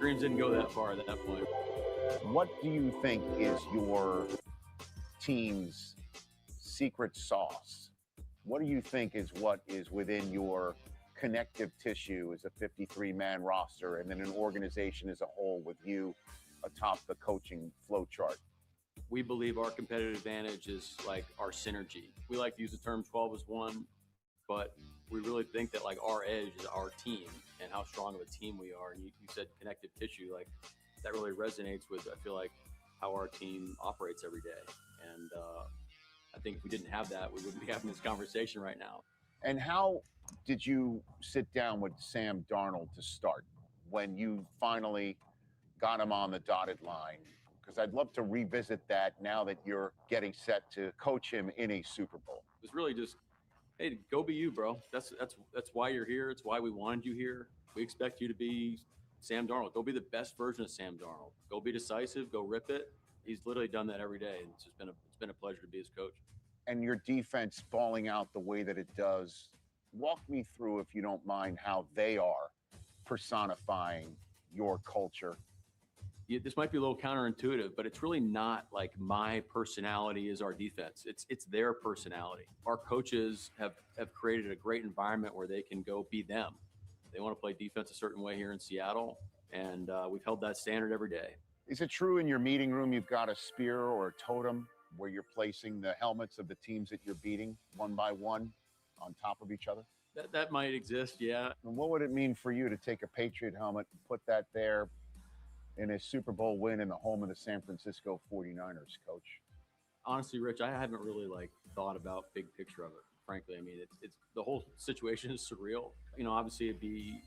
dreams didn't go that far at that point. What do you think is your team's secret sauce? What do you think is what is within your connective tissue as a 53-man roster and then an organization as a whole with you atop the coaching flow chart? We believe our competitive advantage is like our synergy. We like to use the term 12 as one, but we really think that like our edge is our team and how strong of a team we are. And you said connective tissue, like that really resonates with, I feel like, how our team operates every day. And I think if we didn't have that, we wouldn't be having this conversation right now. And how did you sit down with Sam Darnold to start when you finally got him on the dotted line? Because I'd love to revisit that now that you're getting set to coach him in a Super Bowl. It was really just, hey, go be you, bro. That's why you're here. It's why we wanted you here. We expect you to be Sam Darnold. Go be the best version of Sam Darnold. Go be decisive. Go rip it. He's literally done that every day, and it's been a pleasure to be his coach. And your defense falling out the way that it does, walk me through, if you don't mind, how they are personifying your culture. Yeah, this might be a little counterintuitive, but it's really not like my personality is our defense. It's their personality. Our coaches have created a great environment where they can go be them. They want to play defense a certain way here in Seattle, and we've held that standard every day. Is it true in your meeting room you've got a spear or a totem where you're placing the helmets of the teams that you're beating one by one on top of each other? That might exist, yeah. And what would it mean for you to take a Patriot helmet and put that there in a Super Bowl win in the home of the San Francisco 49ers, Coach? Honestly, Rich, I haven't really thought about big picture of it. Frankly, I mean, it's the whole situation is surreal. You know, obviously it'd be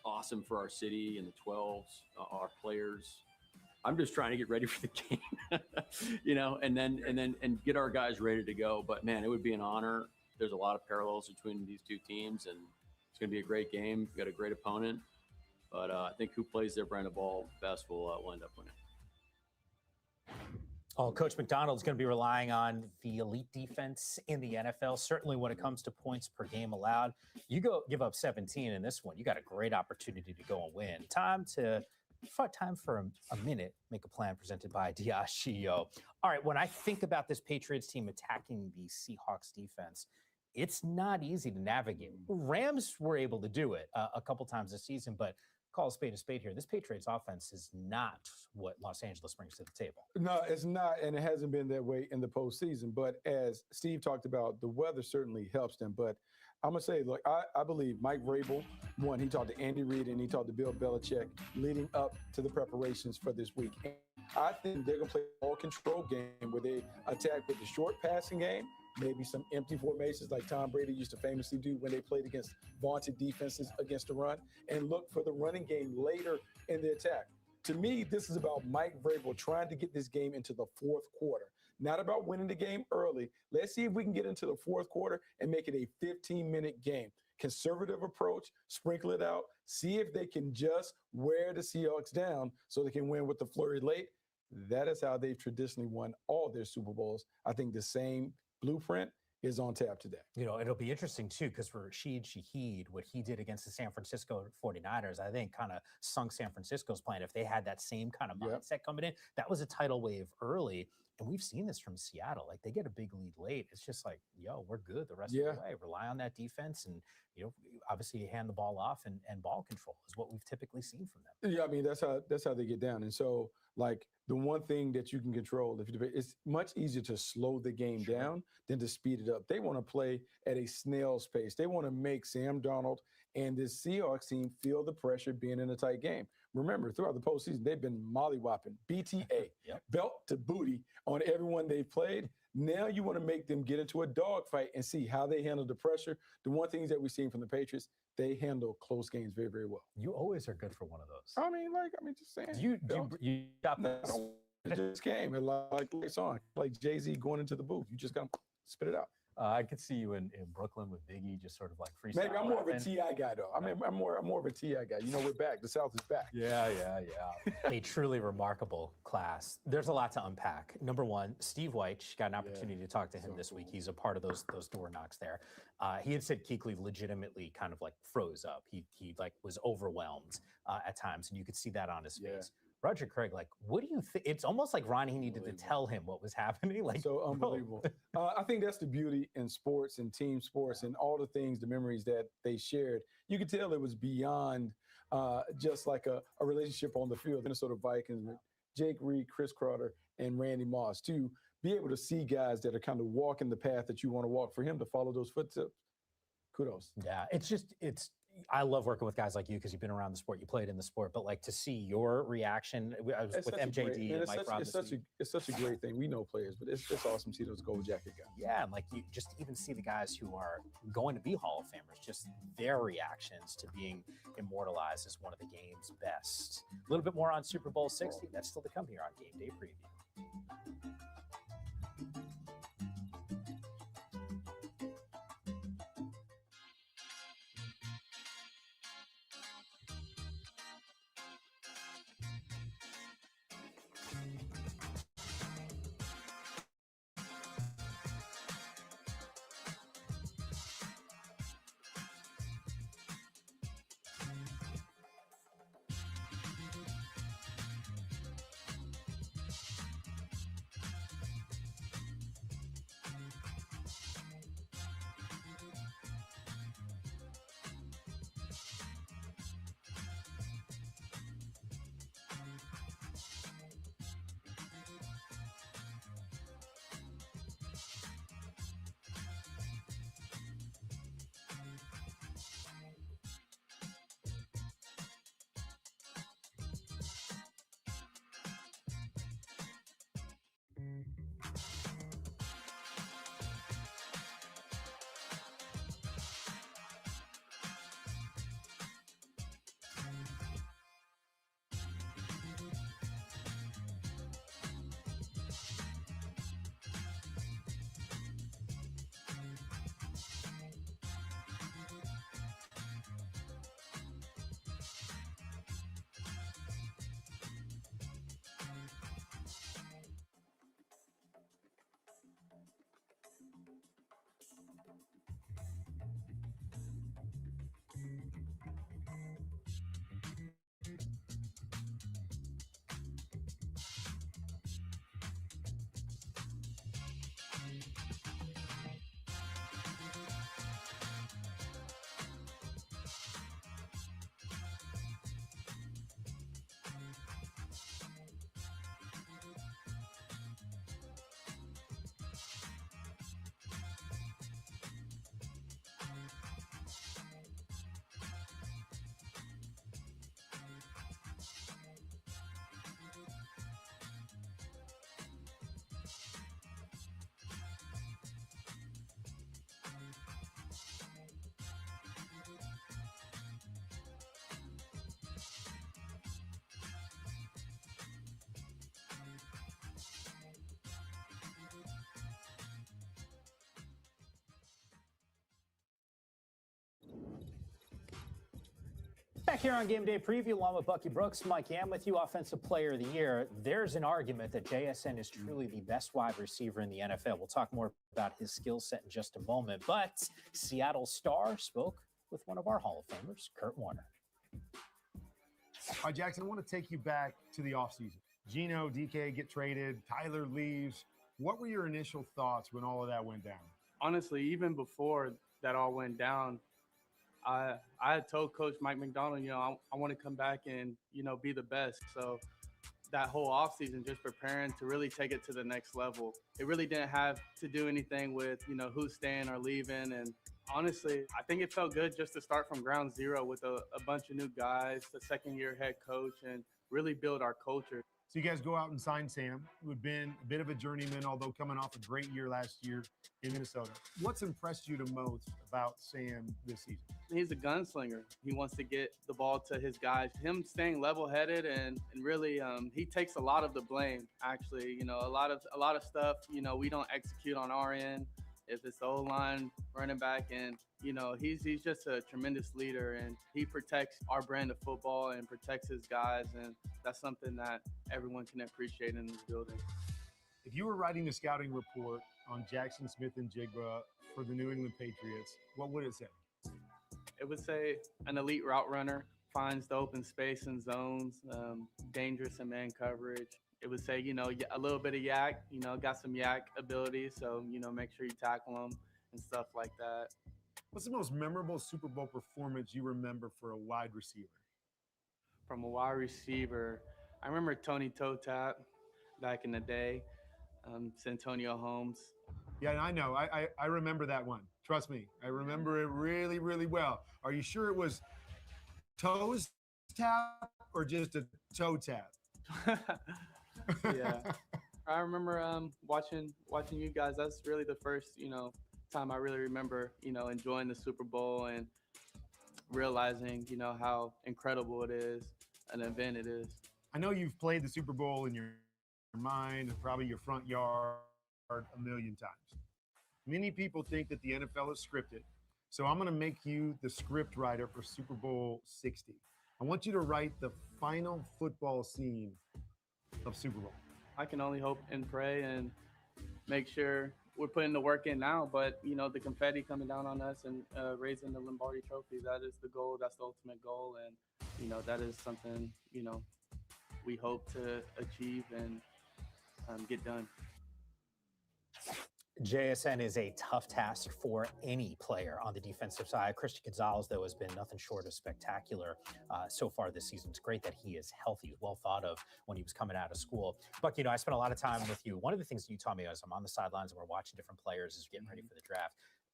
awesome for our city and the 12s, our players. I'm just trying to get ready for the game, you know, and get our guys ready to go. But man, it would be an honor. There's a lot of parallels between these two teams, and it's going to be a great game. We've got a great opponent. But I think who plays their brand of ball best will end up winning. Oh, Coach McDonald's going to be relying on the elite defense in the NFL, certainly when it comes to points per game allowed. You give up 17 in this one, you got a great opportunity to go and win. Time for a minute, make a plan presented by Diageo. All right, when I think about this Patriots team attacking the Seahawks defense, it's not easy to navigate. Rams were able to do it a couple times this season, but call a spade here. This Patriots offense is not what Los Angeles brings to the table. No, it's not, and it hasn't been that way in the postseason. But as Steve talked about, the weather certainly helps them. But I'm going to say, look, I believe Mike Vrabel, he talked to Andy Reid and he talked to Bill Belichick leading up to the preparations for this week. And I think they're going to play a ball-control game where they attack with the short passing game, maybe some empty formations like Tom Brady used to famously do when they played against vaunted defenses against the run, and look for the running game later in the attack. To me, this is about Mike Vrabel trying to get this game into the fourth quarter, not about winning the game early. Let's see if we can get into the fourth quarter and make it a 15-minute game. Conservative approach, sprinkle it out, see if they can just wear the Seahawks down so they can win with the flurry late. That is how they've traditionally won all their Super Bowls. I think the same blueprint is on tap today. You know, it'll be interesting, too, because for Rashid Shaheed, what he did against the San Francisco 49ers, I think kind of sunk San Francisco's plan. If they had that same kind of mindset coming in, that was a tidal wave early. And we've seen this from Seattle. Like, they get a big lead late. It's just like, yo, we're good the rest of the way. Rely on that defense. And, you know, obviously hand the ball off, and ball control is what we've typically seen from them. Yeah, I mean, that's how they get down. And so, like, the one thing that you can control, it's much easier to slow the game down than to speed it up. They want to play at a snail's pace. They want to make Sam Darnold and this Seahawks team feel the pressure being in a tight game. Remember, throughout the postseason, they've been mollywopping, BTA, belt to booty on everyone they've played. Now you want to make them get into a dogfight and see how they handle the pressure. The one thing that we've seen from the Patriots, they handle close games very, very well. You always are good for one of those. I mean, just saying. You got this game and like lights on, like Jay-Z going into the booth. You just got to spit it out. I could see you in Brooklyn with Biggie, just sort of like freestyle. Maybe I'm more of a rapping. T.I. guy, though. I'm more of a T.I. guy. You know, we're back. The South is back. Yeah. A truly remarkable class. There's a lot to unpack. Number one, Steve Wyche, got an opportunity to talk to him this week. He's a part of those door knocks there. He had said Kuechly legitimately kind of like froze up. He like was overwhelmed at times, and you could see that on his face. Roger Craig, like, what do you think? It's almost like Ronnie needed to tell him what was happening. Like, so unbelievable. I think that's the beauty in sports and team sports and all the things, the memories that they shared. You could tell it was beyond just like a relationship on the field. Minnesota Vikings with Jake Reed, Chris Carter, and Randy Moss, to be able to see guys that are kind of walking the path that you want to walk, for him to follow those footsteps. Kudos. Yeah, I love working with guys like you because you've been around the sport, you played in the sport, but like to see your reaction. I was with MJD and Mike Rob. It's such a great thing. We know players, but it's awesome to see those gold jacket guys. Yeah, and like you just even see the guys who are going to be Hall of Famers, just their reactions to being immortalized as one of the game's best. A little bit more on Super Bowl 60. That's still to come here on Game Day Preview. Back here on Game Day Preview, along with Bucky Brooks, Mike Yam with you, Offensive Player of the Year. There's an argument that JSN is truly the best wide receiver in the NFL. We'll talk more about his skill set in just a moment. But Seattle Star spoke with one of our Hall of Famers, Kurt Warner. All right, Jackson, I want to take you back to the offseason. Geno, DK get traded, Tyler leaves. What were your initial thoughts when all of that went down? Honestly, even before that all went down, I had told Coach Mike McDonald, I want to come back and, be the best. So that whole offseason, just preparing to really take it to the next level. It really didn't have to do anything with, who's staying or leaving. And honestly, I think it felt good just to start from ground zero with a bunch of new guys, the second-year head coach, and really build our culture. So you guys go out and sign Sam, who had been a bit of a journeyman, although coming off a great year last year in Minnesota. What's impressed you the most about Sam this season? He's a gunslinger. He wants to get the ball to his guys. Him staying level-headed and really he takes a lot of the blame, actually. A lot of stuff, we don't execute on our end. if it's the O-line, running back, and he's just a tremendous leader, and he protects our brand of football and protects his guys, and that's something that everyone can appreciate in this building. If you were writing a scouting report on Jackson Smith and Jigba for the New England Patriots, what would it say? It would say an elite route runner, finds the open space and zones, dangerous in man coverage. It would say, a little bit of yak, got some yak ability. So, make sure you tackle them and stuff like that. What's the most memorable Super Bowl performance you remember for a wide receiver? From a wide receiver, I remember Tony Toe Tap back in the day, Santonio Holmes. Yeah, I know. I remember that one. Trust me. I remember it really, really well. Are you sure it was toes tap or just a toe tap? Yeah. I remember watching you guys. That's really the first, time I really remember, enjoying the Super Bowl and realizing, how incredible it is, an event it is. I know you've played the Super Bowl in your mind and probably your front yard a million times. Many people think that the NFL is scripted. So I'm going to make you the script writer for Super Bowl 60. I want you to write the final football scene of Super Bowl. I can only hope and pray and make sure we're putting the work in now, but the confetti coming down on us and raising the Lombardi Trophy, that is the goal. That's the ultimate goal. And, that is something, we hope to achieve and get done. JSN is a tough task for any player on the defensive side. Christian Gonzalez, though, has been nothing short of spectacular so far this season. It's great that he is healthy, well thought of when he was coming out of school. Buck, I spent a lot of time with you. One of the things that you taught me as I'm on the sidelines and we're watching different players as we're getting ready for the draft,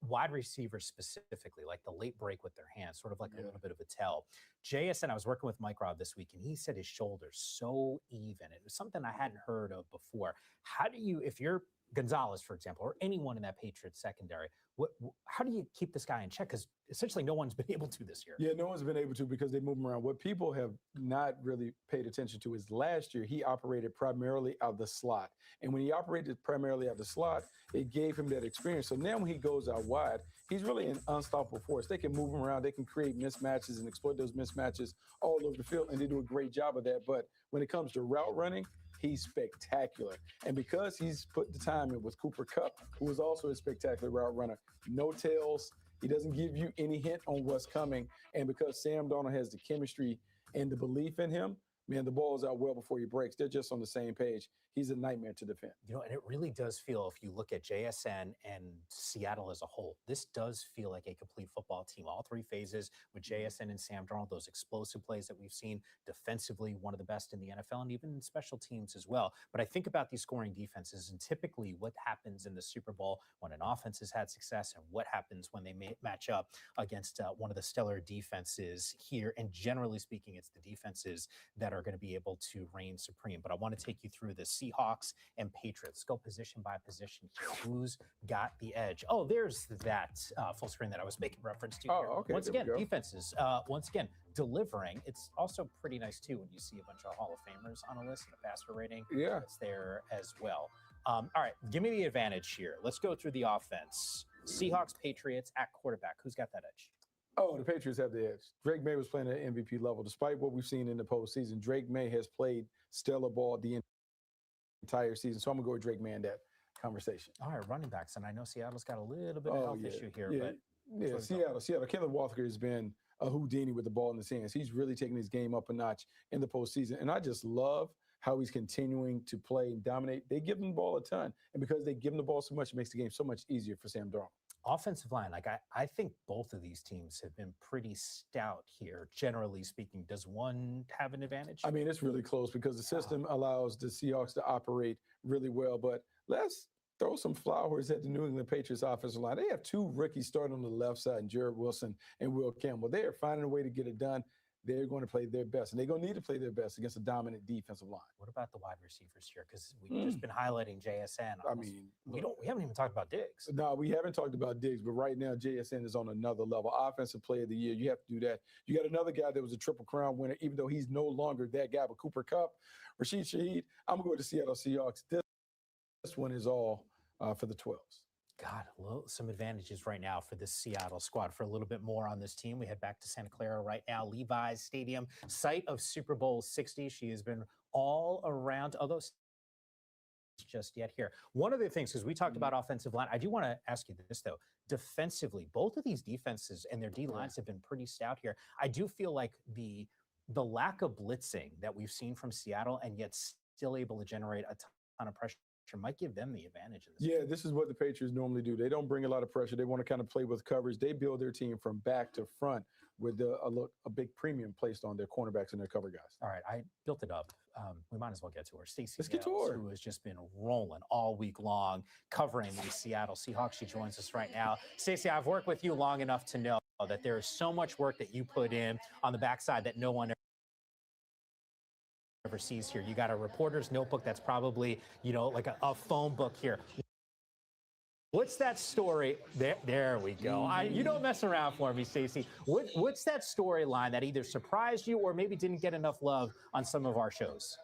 wide receivers specifically, like the late break with their hands, sort of like a little bit of a tell. JSN, I was working with Mike Robb this week, and he said his shoulder's so even. It was something I hadn't heard of before. How do you, if you're Gonzalez, for example, or anyone in that Patriots secondary, how do you keep this guy in check? Because essentially no one's been able to this year. Yeah, no one's been able to because they move him around. What people have not really paid attention to is last year he operated primarily out of the slot. And when he operated primarily out of the slot, it gave him that experience. So now when he goes out wide, he's really an unstoppable force. They can move him around. They can create mismatches and exploit those mismatches all over the field, and they do a great job of that. But when it comes to route running, he's spectacular. And because he's put the time in with Cooper Kupp, who is also a spectacular route runner, no tails, he doesn't give you any hint on what's coming. And because Sam Darnold has the chemistry and the belief in him, man, the ball's out well before he breaks. They're just on the same page. He's a nightmare to defend. And it really does feel, if you look at JSN and Seattle as a whole, this does feel like a complete football team. All three phases with JSN and Sam Darnold, those explosive plays that we've seen defensively, one of the best in the NFL, and even in special teams as well. But I think about these scoring defenses and typically what happens in the Super Bowl when an offense has had success and what happens when they match up against one of the stellar defenses here. And generally speaking, it's the defenses that are going to be able to reign supreme. But I want to take you through the Seahawks and Patriots. Go position by position here. Who's got the edge? Oh, there's that full screen that I was making reference to here. Okay. Once again, defenses, once again, delivering. It's also pretty nice, too, when you see a bunch of Hall of Famers on a list and a passer rating. Yeah. It's there as well. All right, give me the advantage here. Let's go through the offense. Seahawks, Patriots at quarterback. Who's got that edge? Oh, the Patriots have the edge. Drake May was playing at MVP level. Despite what we've seen in the postseason, Drake May has played stellar ball the entire season. So I'm going to go with Drake May in that conversation. All right, running backs. And I know Seattle's got a little bit of health issue here. But Seattle. Kevin Walker has been a Houdini with the ball in his hands. He's really taken his game up a notch in the postseason. And I just love how he's continuing to play and dominate. They give him the ball a ton. And because they give him the ball so much, it makes the game so much easier for Sam Darnold. Offensive line, I think both of these teams have been pretty stout here, generally speaking. Does one have an advantage? I mean, it's really close because the system allows the Seahawks to operate really well. But let's throw some flowers at the New England Patriots offensive line. They have two rookies starting on the left side, and Jared Wilson and Will Campbell. They are finding a way to get it done. They're going to play their best, and they're going to need to play their best against a dominant defensive line. What about the wide receivers here? Because we've just been highlighting JSN. We haven't even talked about Diggs. No, we haven't talked about Diggs, but right now JSN is on another level. Offensive Player of the Year, you have to do that. You got another guy that was a Triple Crown winner, even though he's no longer that guy. But Cooper Kupp, Rashid Shaheed, I'm going to go with the Seattle Seahawks. This one is all for the 12s. God, some advantages right now for this Seattle squad. For a little bit more on this team, we head back to Santa Clara right now. Levi's Stadium, site of Super Bowl 60. She has been all around, although just yet here. One of the things, because we talked about offensive line, I do want to ask you this, though. Defensively, both of these defenses and their D-lines have been pretty stout here. I do feel like the lack of blitzing that we've seen from Seattle and yet still able to generate a ton of pressure might give them the advantage in this. Yeah, this is what the Patriots normally do. They don't bring a lot of pressure. They want to kind of play with coverage. They build their team from back to front with a big premium placed on their cornerbacks and their cover guys. All right, I built it up. We might as well get to her. Stacey, let's get to her. Who has just been rolling all week long, covering the Seattle Seahawks. She joins us right now. Stacey, I've worked with you long enough to know that there is so much work that you put in on the backside that no one ever sees here. You got a reporter's notebook that's probably, like a phone book here. What's that story? There we go. You don't mess around for me, Stacey. What's that storyline that either surprised you or maybe didn't get enough love on some of our shows?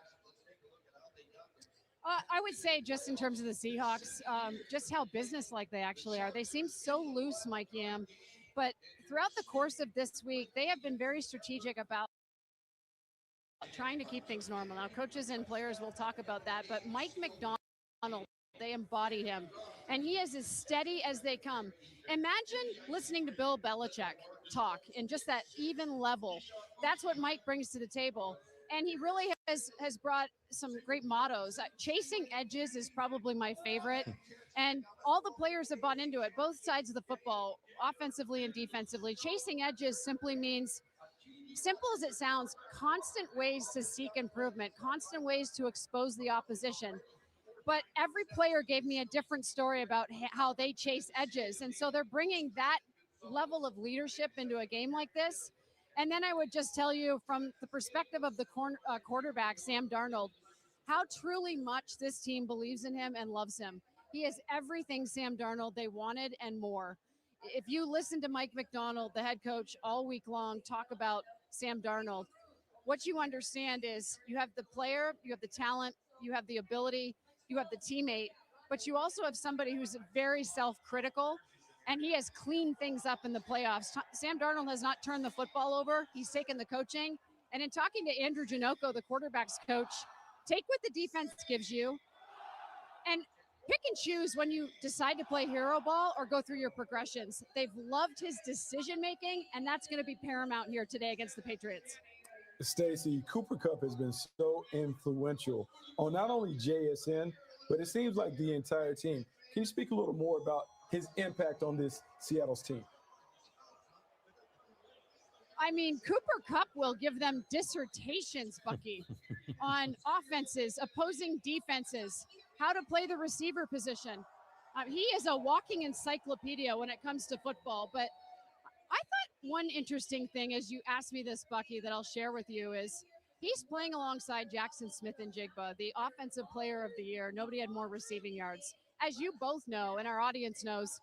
I would say just in terms of the Seahawks, just how businesslike they actually are. They seem so loose, Mike Yam. But throughout the course of this week, they have been very strategic about trying to keep things normal. Now, coaches and players will talk about that, but Mike McDonald, they embody him, and he is as steady as they come. Imagine listening to Bill Belichick talk in just that even level. That's what Mike brings to the table, and he really has brought some great mottos. Chasing edges is probably my favorite, and all the players have bought into it, both sides of the football, offensively and defensively. Chasing edges simply means, simple as it sounds, constant ways to seek improvement, constant ways to expose the opposition. But every player gave me a different story about how they chase edges. And so they're bringing that level of leadership into a game like this. And then I would just tell you from the perspective of the quarterback, Sam Darnold, how truly much this team believes in him and loves him. He is everything Sam Darnold they wanted and more. If you listen to Mike McDonald, the head coach, all week long talk about Sam Darnold, what you understand is you have the player, you have the talent, you have the ability, you have the teammate, but you also have somebody who's very self-critical, and he has cleaned things up in the playoffs. Sam Darnold has not turned the football over. He's taken the coaching. And in talking to Andrew Janocko, the quarterback's coach, take what the defense gives you and pick and choose when you decide to play hero ball or go through your progressions. They've loved his decision-making, and that's going to be paramount here today against the Patriots. Stacey, Cooper Kupp has been so influential on not only JSN, but it seems like the entire team. Can you speak a little more about his impact on this Seattle's team? I mean, Cooper Kupp will give them dissertations, Bucky, on offenses, opposing defenses, how to play the receiver position. He is a walking encyclopedia when it comes to football. But I thought one interesting thing, as you asked me this, Bucky, that I'll share with you is he's playing alongside Jackson Smith-Njigba, the offensive player of the year. Nobody had more receiving yards. As you both know, and our audience knows,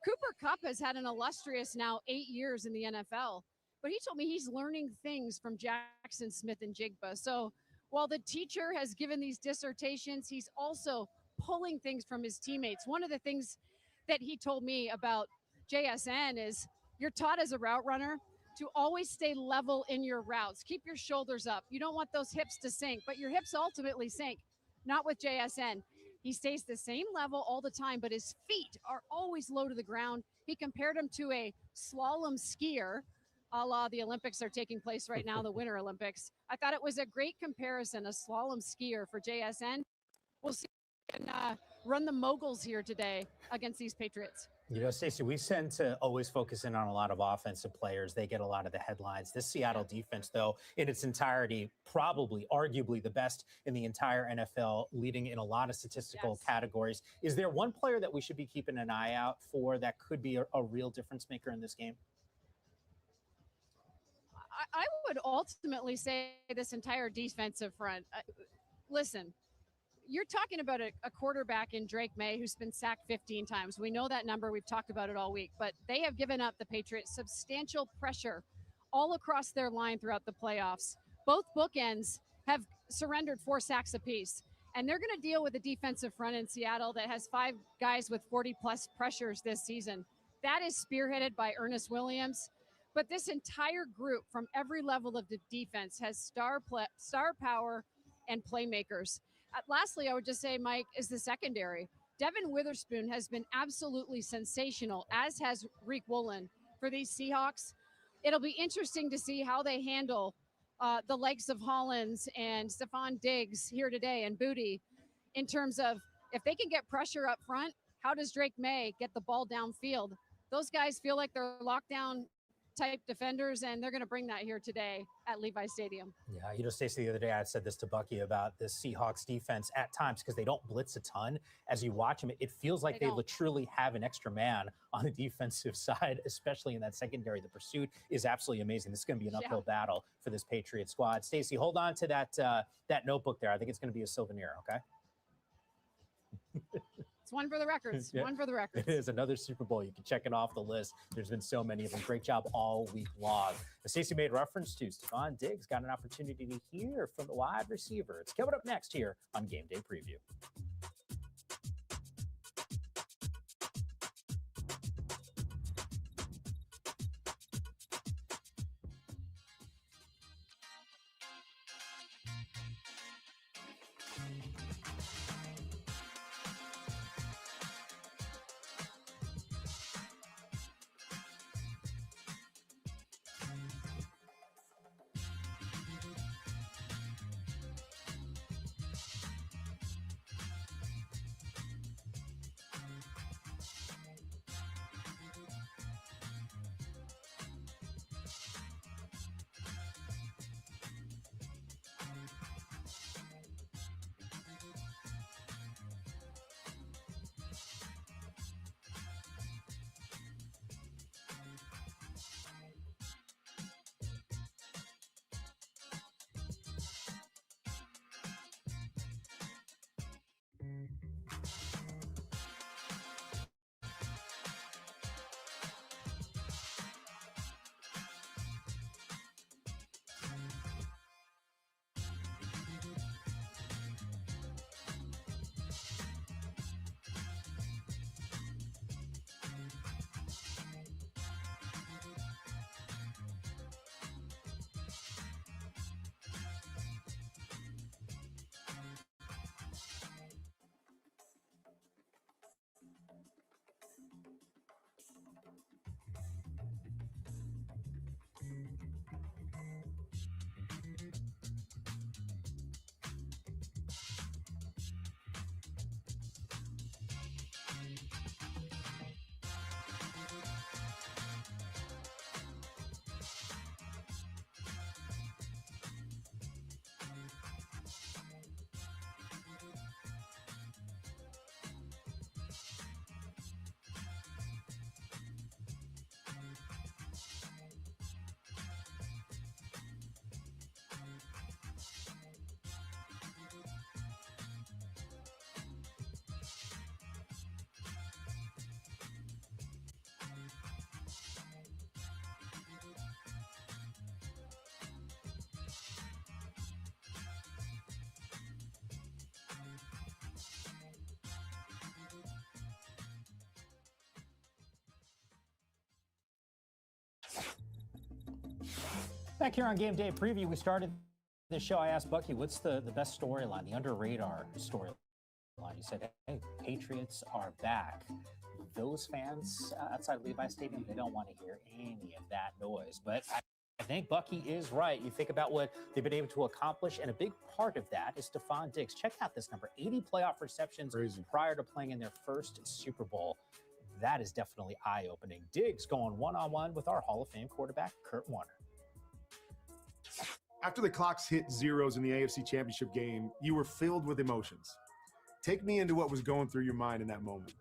Cooper Kupp has had an illustrious now 8 years in the NFL. But he told me he's learning things from Jackson Smith-Njigba. So while the teacher has given these dissertations, he's also pulling things from his teammates. One of the things that he told me about JSN is you're taught as a route runner to always stay level in your routes. Keep your shoulders up. You don't want those hips to sink, but your hips ultimately sink. Not with JSN. He stays the same level all the time, but his feet are always low to the ground. He compared him to a slalom skier, a la the Olympics are taking place right now, the Winter Olympics. I thought it was a great comparison, a slalom skier for JSN. We'll see if we can run the moguls here today against these Patriots. Stacey, we tend to always focus in on a lot of offensive players. They get a lot of the headlines. This Seattle defense, though, in its entirety, probably, arguably the best in the entire NFL, leading in a lot of statistical categories. Is there one player that we should be keeping an eye out for that could be a real difference maker in this game? I would ultimately say this entire defensive front. Listen, you're talking about a quarterback in Drake May who's been sacked 15 times. We know that number. We've talked about it all week. But they have given up the Patriots substantial pressure all across their line throughout the playoffs. Both bookends have surrendered 4 sacks apiece. And they're going to deal with a defensive front in Seattle that has 5 guys with 40-plus pressures this season. That is spearheaded by Ernest Williams. But this entire group from every level of the defense has star power and playmakers. Lastly, I would just say, Mike, is the secondary. Devin Witherspoon has been absolutely sensational, as has Reek Woolen for these Seahawks. It'll be interesting to see how they handle the likes of Hollins and Stephon Diggs here today and Booty in terms of if they can get pressure up front, how does Drake May get the ball downfield? Those guys feel like they're lockdown type defenders, and they're going to bring that here today at Levi Stadium. Yeah, Stacey, the other day I said this to Bucky about the Seahawks defense at times because they don't blitz a ton. As you watch them, it feels like they truly have an extra man on the defensive side, especially in that secondary. The pursuit is absolutely amazing. This is going to be an uphill battle for this Patriot squad. Stacey, hold on to that notebook there. I think it's going to be a souvenir, okay? It's one for the records. Yeah. One for the records. It is another Super Bowl. You can check it off the list. There's been so many of them. Great job all week long. Stacey made reference to Stephon Diggs. Got an opportunity to hear from the wide receiver. It's coming up next here on Game Day Preview. Back here on Game Day Preview, we started this show. I asked Bucky, what's the best storyline, the under-radar storyline? He said, hey, Patriots are back. Those fans outside Levi Stadium, they don't want to hear any of that noise. But I think Bucky is right. You think about what they've been able to accomplish, and a big part of that is Stephon Diggs. Check out this number, 80 playoff receptions prior to playing in their first Super Bowl. That is definitely eye-opening. Diggs going one-on-one with our Hall of Fame quarterback, Kurt Warner. After the clocks hit zeros in the AFC Championship game, you were filled with emotions. Take me into what was going through your mind in that moment.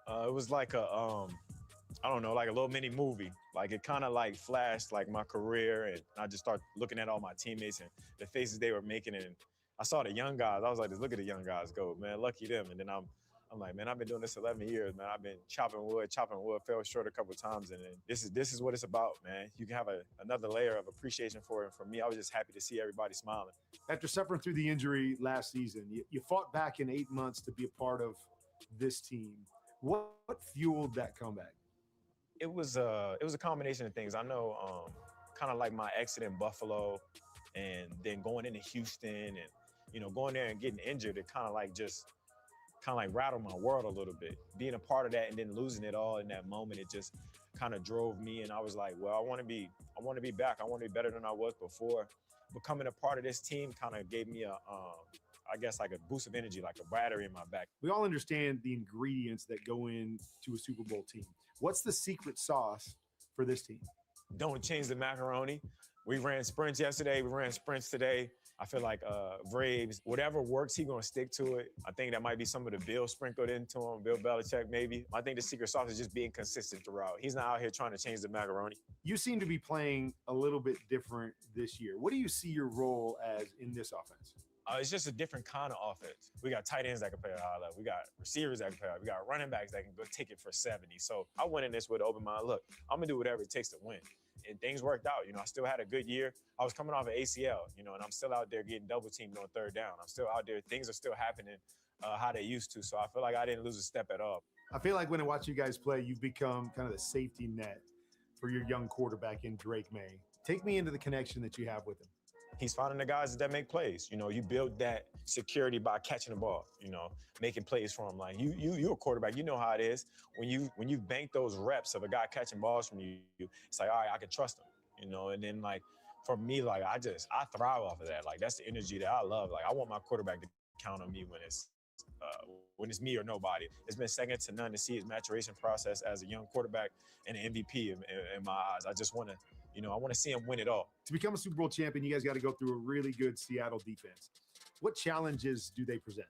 It was like a, I don't know, like a little mini movie. Like it kind of like flashed like my career, and I just started looking at all my teammates and the faces they were making, and I saw the young guys. I was like, look at the young guys go, man, lucky them. And then I'm I'm like, man, I've been doing this 11 years, man. I've been chopping wood, fell short a couple of times, and then this is what it's about, man. You can have another layer of appreciation for it. And for me, I was just happy to see everybody smiling. After suffering through the injury last season, you fought back in 8 months to be a part of this team. What fueled that comeback? It was a combination of things. I know, kind of like my exit in Buffalo, and then going into Houston, and going there and getting injured. It kind of like rattled my world a little bit. Being a part of that and then losing it all in that moment, it just kind of drove me. And I was like, well, I want to be back. I want to be better than I was before. Becoming a part of this team kind of gave me I guess like a boost of energy, like a battery in my back. We all understand the ingredients that go into a Super Bowl team. What's the secret sauce for this team? Don't change the macaroni. We ran sprints yesterday. We ran sprints today. I feel like Braves, whatever works, he's going to stick to it. I think that might be some of the Bill sprinkled into him, Bill Belichick maybe. I think the secret sauce is just being consistent throughout. He's not out here trying to change the macaroni. You seem to be playing a little bit different this year. What do you see your role as in this offense? It's just a different kind of offense. We got tight ends that can play at a high level. We got receivers that can play. We got running backs that can go take it for 70. So I went in this with an open mind. Look, I'm going to do whatever it takes to win. And things worked out. I still had a good year. I was coming off an ACL, and I'm still out there getting double teamed on third down. I'm still out there. Things are still happening how they used to. So I feel like I didn't lose a step at all. I feel like when I watch you guys play, you've become kind of the safety net for your young quarterback in Drake May. Take me into the connection that you have with him. He's finding the guys that make plays. You build that security by catching the ball, making plays for him. Like you're a quarterback. You know how it is. When you bank those reps of a guy catching balls from you, it's like, all right, I can trust him. And then like for me, like I thrive off of that. Like that's the energy that I love. Like I want my quarterback to count on me when it's me or nobody. It's been second to none to see his maturation process as a young quarterback and an MVP in my eyes. I just want to. I want to see him win it all. To become a Super Bowl champion, you guys got to go through a really good Seattle defense. What challenges do they present?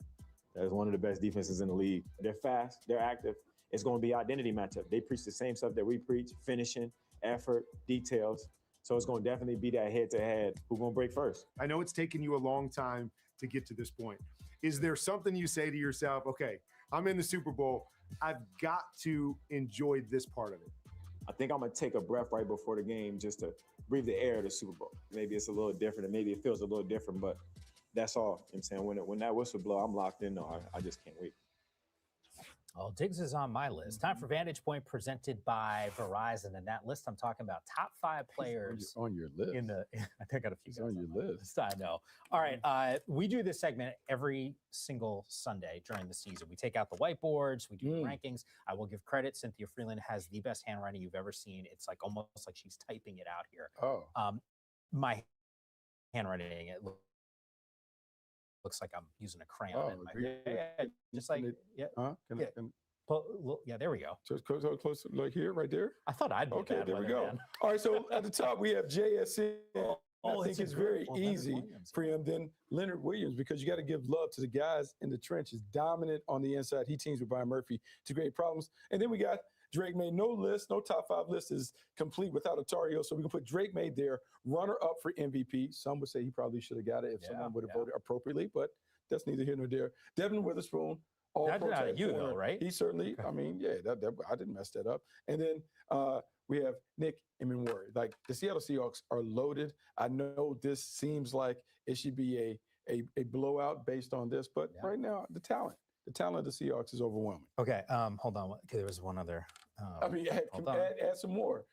That's one of the best defenses in the league. They're fast. They're active. It's going to be identity matchup. They preach the same stuff that we preach: finishing, effort, details. So it's going to definitely be that head-to-head. Who's going to break first? I know it's taken you a long time to get to this point. Is there something you say to yourself, okay, I'm in the Super Bowl. I've got to enjoy this part of it? I think I'm going to take a breath right before the game just to breathe the air of the Super Bowl. Maybe it's a little different, and maybe it feels a little different, but that's all. I'm saying when that whistle blow, I'm locked in. No, I just can't wait. Well, Diggs is on my list. Time for Vantage Point presented by Verizon. And that list, I'm talking about top 5 players on your list. I think I got a few. It's on your list. I know. All right. We do this segment every single Sunday during the season. We take out the whiteboards. We do the rankings. I will give credit. Cynthia Freeland has the best handwriting you've ever seen. It's like almost like she's typing it out here. Oh. My handwriting, it looks like I'm using a crayon. Just like, yeah, there we go. So it's close, like here, right there? I thought I'd be okay, there we go. Man. All right, so at the top, we have JSN. I think it's very easy for him. Then Leonard Williams, because you got to give love to the guys in the trenches, dominant on the inside. He teams with Brian Murphy to create problems. And then we got Drake May. No top 5 list is complete without a Tar Heel. So we can put Drake May there, runner up for MVP. Some would say he probably should have got it if someone would have voted appropriately, but that's neither here nor there. Devin Witherspoon. That's not you, though, right? He certainly, I didn't mess that up. And then we have Nick Emenwari. Like, the Seattle Seahawks are loaded. I know this seems like it should be a blowout based on this, but right now, the talent of the Seahawks is overwhelming. Okay, hold on. There was one other. Add some more.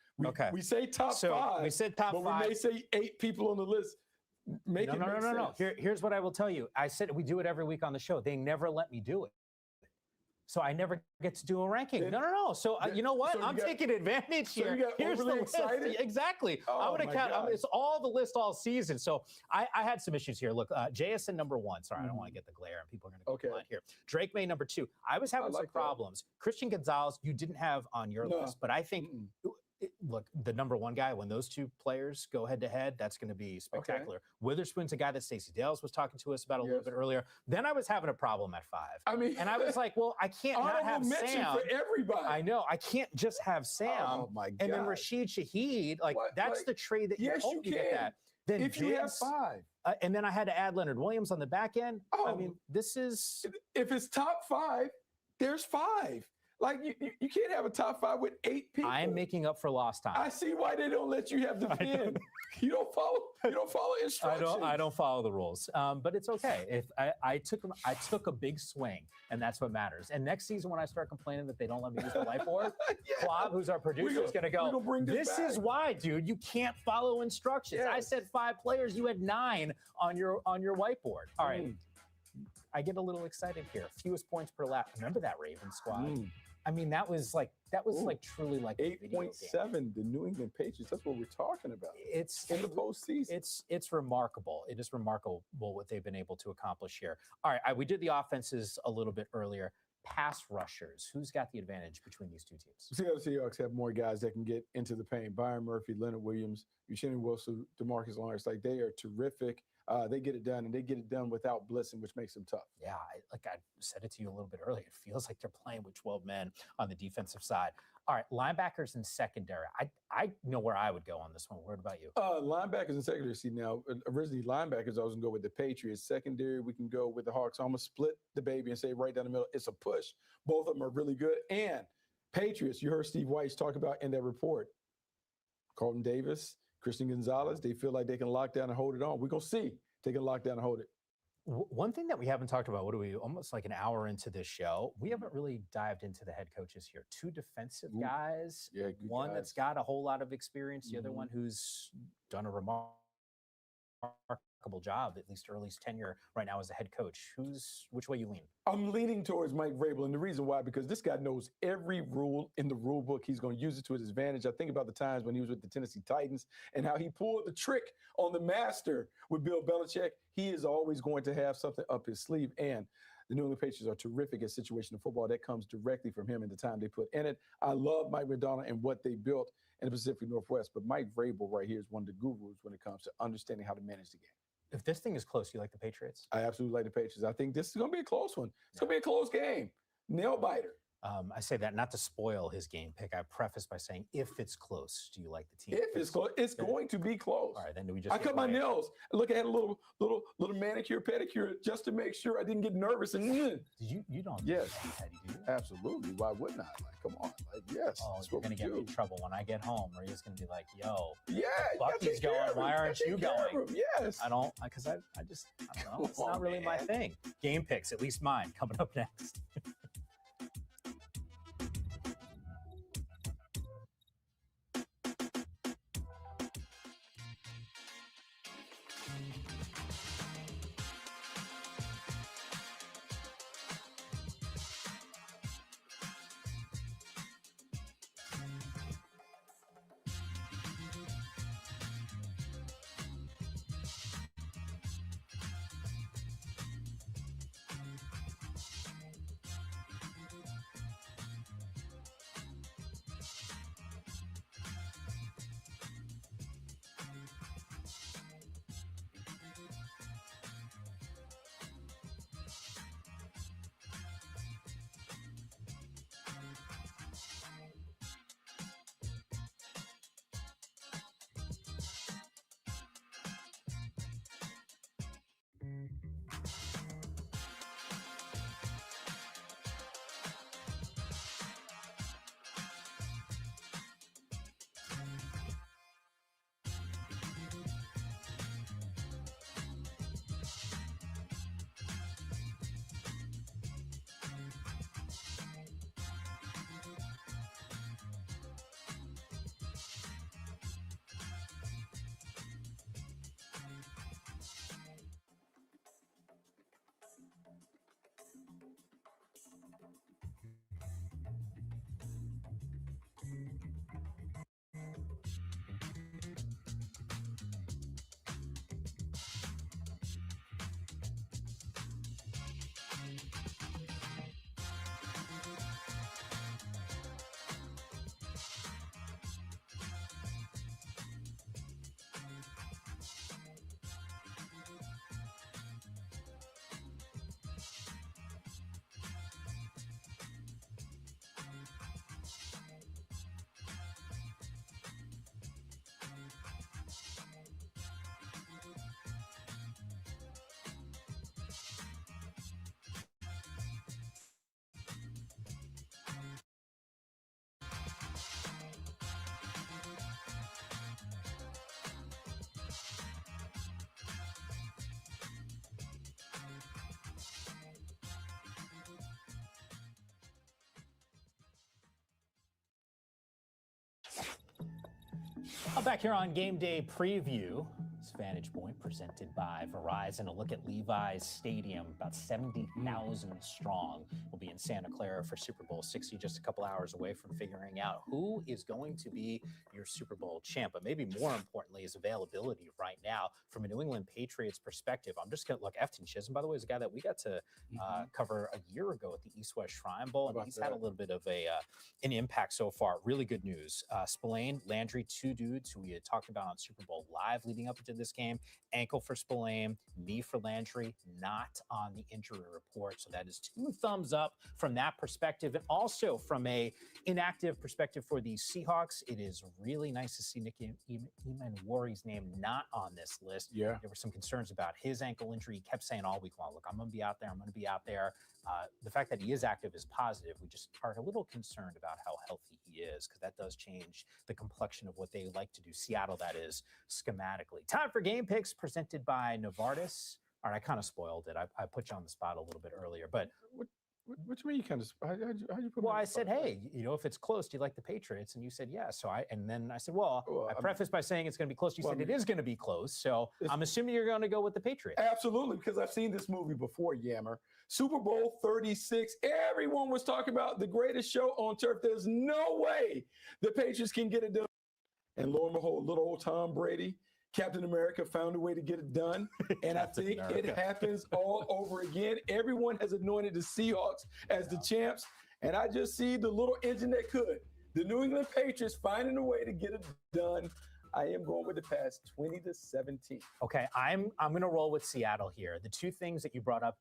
We say top 5. We said top 5. But we may say 8 people on the list. No. Here's what I will tell you. I said we do it every week on the show. They never let me do it. So I never get to do a ranking. No. So you know what? I'm taking advantage here. You got Here's the list. Excited? Exactly. I'm going to count. It's all the list all season. So I had some issues here. Look, JSN number 1. Sorry, I don't want to get the glare, and people are going to go blind here. Drake May number 2. I was having some problems. Christian Gonzalez, you didn't have on your list, but I think. Look, the number 1 guy, when those 2 players go head-to-head, that's going to be spectacular. Okay. Witherspoon's a guy that Stacey Dales was talking to us about a little bit earlier. Then I was having a problem at 5. And I was like, well, I can't not have Sam. For everybody. I know. I can't just have Sam. Oh, my God. And then Rashid Shaheed. That's the trade that you hope you get that. Then if you have 5. And then I had to add Leonard Williams on the back end. I mean, this is... If it's top 5, There's 5. Like you can't have a top 5 with 8 people. I'm making up for lost time. I see why they don't let you have the pin. You don't follow instructions. I don't follow the rules, but it's okay. If I took a big swing, and that's what matters. And next season, when I start complaining that they don't let me use the whiteboard, Yeah. Claude, who's our producer, is gonna go. This is why, dude. You can't follow instructions. I said 5 players. You had 9 on your whiteboard. All right. I get a little excited here. Fewest points per lap. Remember that Ravens squad? I mean, that was truly like 8.7. The New England Patriots. That's what we're talking about. It's in the postseason. It's remarkable. It is remarkable what they've been able to accomplish here. All right, we did the offenses a little bit earlier. Pass rushers. Who's got the advantage between these two teams? Seattle Seahawks have more guys that can get into the paint. Byron Murphy, Leonard Williams, Eugene Wilson, DeMarcus Lawrence. Like, they are terrific. They get it done, and they get it done without blitzing, which makes them tough. Yeah, I said it to you a little bit earlier. It feels like they're playing with 12 men on the defensive side. All right, linebackers and secondary. I know where I would go on this one. What about you? Linebackers and secondary. See, now, originally linebackers, I was going to go with the Patriots. Secondary, we can go with the Hawks. I'm going to split the baby and say right down the middle, it's a push. Both of them are really good. And Patriots, you heard Steve Weiss talk about in that report. Carlton Davis, Christian Gonzalez, they feel like they can lock down and hold it on. We're going to see. They can lock down and hold it. One thing that we haven't talked about, almost like an hour into this show, we haven't really dived into the head coaches here. 2 defensive guys, one that's got a whole lot of experience, the other one who's done a remarkable job, at least early tenure right now as a head coach. Which way you lean? I'm leaning towards Mike Vrabel, and the reason why, because this guy knows every rule in the rule book. He's going to use it to his advantage. I think about the times when he was with the Tennessee Titans and how he pulled the trick on the master with Bill Belichick. He is always going to have something up his sleeve, and the New England Patriots are terrific at situational football. That comes directly from him and the time they put in it. I love Mike Macdonald and what they built in the Pacific Northwest, but Mike Vrabel right here is one of the gurus when it comes to understanding how to manage the game. If this thing is close, you like the Patriots? I absolutely like the Patriots. I think this is going to be a close one. It's going to be a close game. Nail biter. I say that not to spoil his game pick. I preface by saying, if it's close, do you like the team? If it's close, it's going to be close. All right, then do we just? I cut my nails. Look, I had a little manicure, pedicure, just to make sure I didn't get nervous. And you don't? Yes, Teddy, do you? Absolutely. Why wouldn't I? Like, come on. Like, yes. Oh, you're gonna get me in trouble when I get home. Or he's gonna be like, "Yo, yeah, Bucky's going. Why aren't you going?" Yes. I don't, because I don't know. It's not really my thing. Game picks, at least mine, coming up next. I'm back here on Game Day Preview. It's Vantage Point presented by Verizon. A look at Levi's Stadium, about 70,000 strong. We'll be in Santa Clara for Super Bowl 60, just a couple hours away from figuring out who is going to be your Super Bowl champ. But maybe more importantly is availability right now from a New England Patriots perspective. I'm just going to look. Efton Chisholm, by the way, is a guy that we got to cover a year ago at the East-West Shrine Bowl. And he's had a little bit of an impact so far. Really good news. Spillane, Landry, two dudes who we had talked about on Super Bowl Live leading up into this game. Ankle for Spillane, knee for Landry, not on the injury report. So that is 2 thumbs up from that perspective. And also from a inactive perspective for the Seahawks, it is really nice to see Nick Emanwari's name not on this list. Yeah. There were some concerns about his ankle injury. He kept saying all week long, look, I'm going to be out there. I'm going to be out there. The fact that he is active is positive. We just are a little concerned about how healthy he is, because that does change the complexion of what they like to do. Seattle, that is, schematically. Time for Game Picks presented by Novartis. All right, I kind of spoiled it. I put you on the spot a little bit earlier, but What you mean you kind of? How'd you put? well, I said, hey, you know, if it's close, do you like the Patriots? And you said yes. So then I said, well, I prefaced by saying it's going to be close. You said it is going to be close. So I'm assuming you're going to go with the Patriots. Absolutely, because I've seen this movie before, Yammer. Super Bowl 36. Everyone was talking about the greatest show on turf. There's no way the Patriots can get it done. And lo and behold, little old Tom Brady, Captain America, found a way to get it done. And I think it happens all over again. Everyone has anointed the Seahawks as the champs. And I just see the little engine that could. The New England Patriots finding a way to get it done. I am going with the pass, 20-17. Okay, I'm going to roll with Seattle here. The two things that you brought up,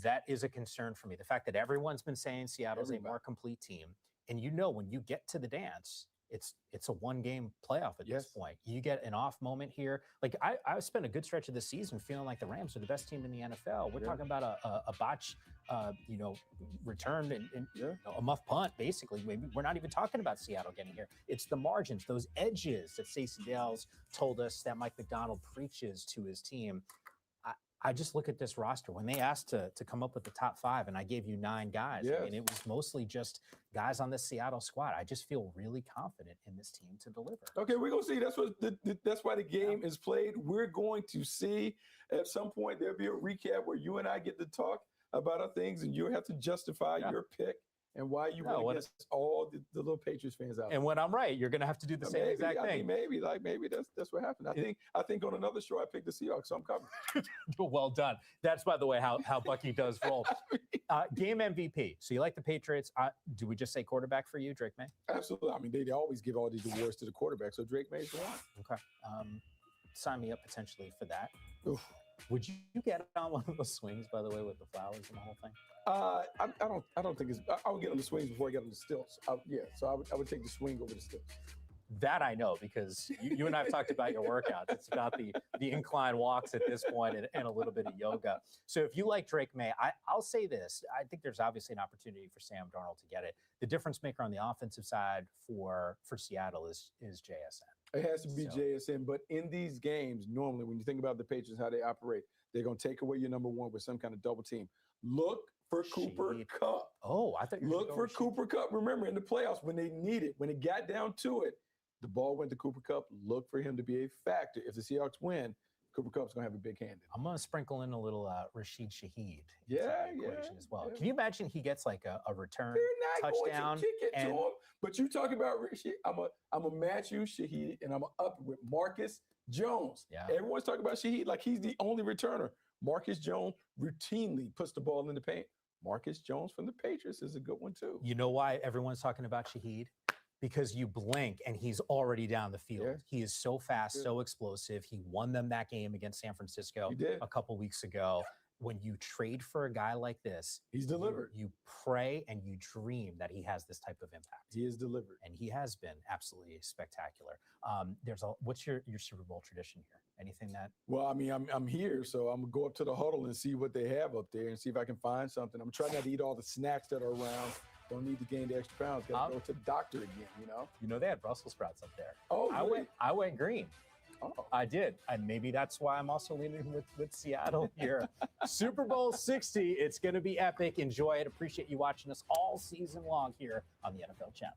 that is a concern for me. The fact that everyone's been saying Seattle's a more complete team. And you know when you get to the dance, it's a one-game playoff at this point. You get an off moment here. Like I spent a good stretch of the season feeling like the Rams are the best team in the NFL. We're talking about a botch, return and a muff punt, basically. Maybe we're not even talking about Seattle getting here. It's the margins, those edges that Stacey Dales told us that Mike McDonald preaches to his team. I just look at this roster. When they asked to come up with the top 5, and I gave you 9 guys, I mean, it was mostly just guys on this Seattle squad. I just feel really confident in this team to deliver. Okay, we're going to see. That's why the game is played. We're going to see at some point there'll be a recap where you and I get to talk about our things, and you'll have to justify your pick and why you went against all the little Patriots fans out there. And when I'm right, you're going to have to do the same exact thing. Maybe that's what happened. I think on another show I picked the Seahawks, so I'm covered. Well done. That's, by the way, how Bucky does roll. Game MVP. So you like the Patriots. Do we just say quarterback for you, Drake May? Absolutely. I mean, they always give all these awards to the quarterback, so Drake May's the one. Okay. Sign me up potentially for that. Oof. Would you get on one of those swings, by the way, with the flowers and the whole thing? I don't think it's. I would get on the swings before I get on the stilts. So I would take the swing over the stilts. That I know, because you and I have talked about your workouts. It's about the incline walks at this point and a little bit of yoga. So if you like Drake May, I'll say this. I think there's obviously an opportunity for Sam Darnold to get it. The difference maker on the offensive side for Seattle is JSN. It has to be JSN. But in these games, normally when you think about the Patriots, how they operate, they're going to take away your number one with some kind of double team. Look for Cooper Kupp. Oh, I thought you were look for Cooper Kupp. Remember, in the playoffs, when they needed, when it got down to it, the ball went to Cooper Kupp. Look for him to be a factor. If the Seahawks win, Cooper Kupp's going to have a big hand in it. I'm going to sprinkle in a little Rashid Shaheed equation as well. Can you imagine he gets like a return They're not touchdown? going to kick it to him. But you talk about Rashid. I'm a match you Shaheed, and I'm up with Marcus Jones. Yeah. Everyone's talking about Shaheed like he's the only returner. Marcus Jones routinely puts the ball in the paint. Marcus Jones from the Patriots is a good one too. You know why everyone's talking about Shaheed? Because you blink and he's already down the field. Yeah. He is so fast, so explosive. He won them that game against San Francisco a couple weeks ago. When you trade for a guy like this, he's delivered. You pray and you dream that he has this type of impact. He is delivered. And he has been absolutely spectacular. What's your Super Bowl tradition here? Anything that? Well, I mean, I'm here, so I'm going to go up to the huddle and see what they have up there and see if I can find something. I'm trying not to eat all the snacks that are around. Don't need to gain the extra pounds. Got to go to the doctor again, you know? You know, they had Brussels sprouts up there. Oh, really? I went green. Oh. I did. And maybe that's why I'm also leaning with Seattle here. Super Bowl 60. It's going to be epic. Enjoy it. Appreciate you watching us all season long here on the NFL channel.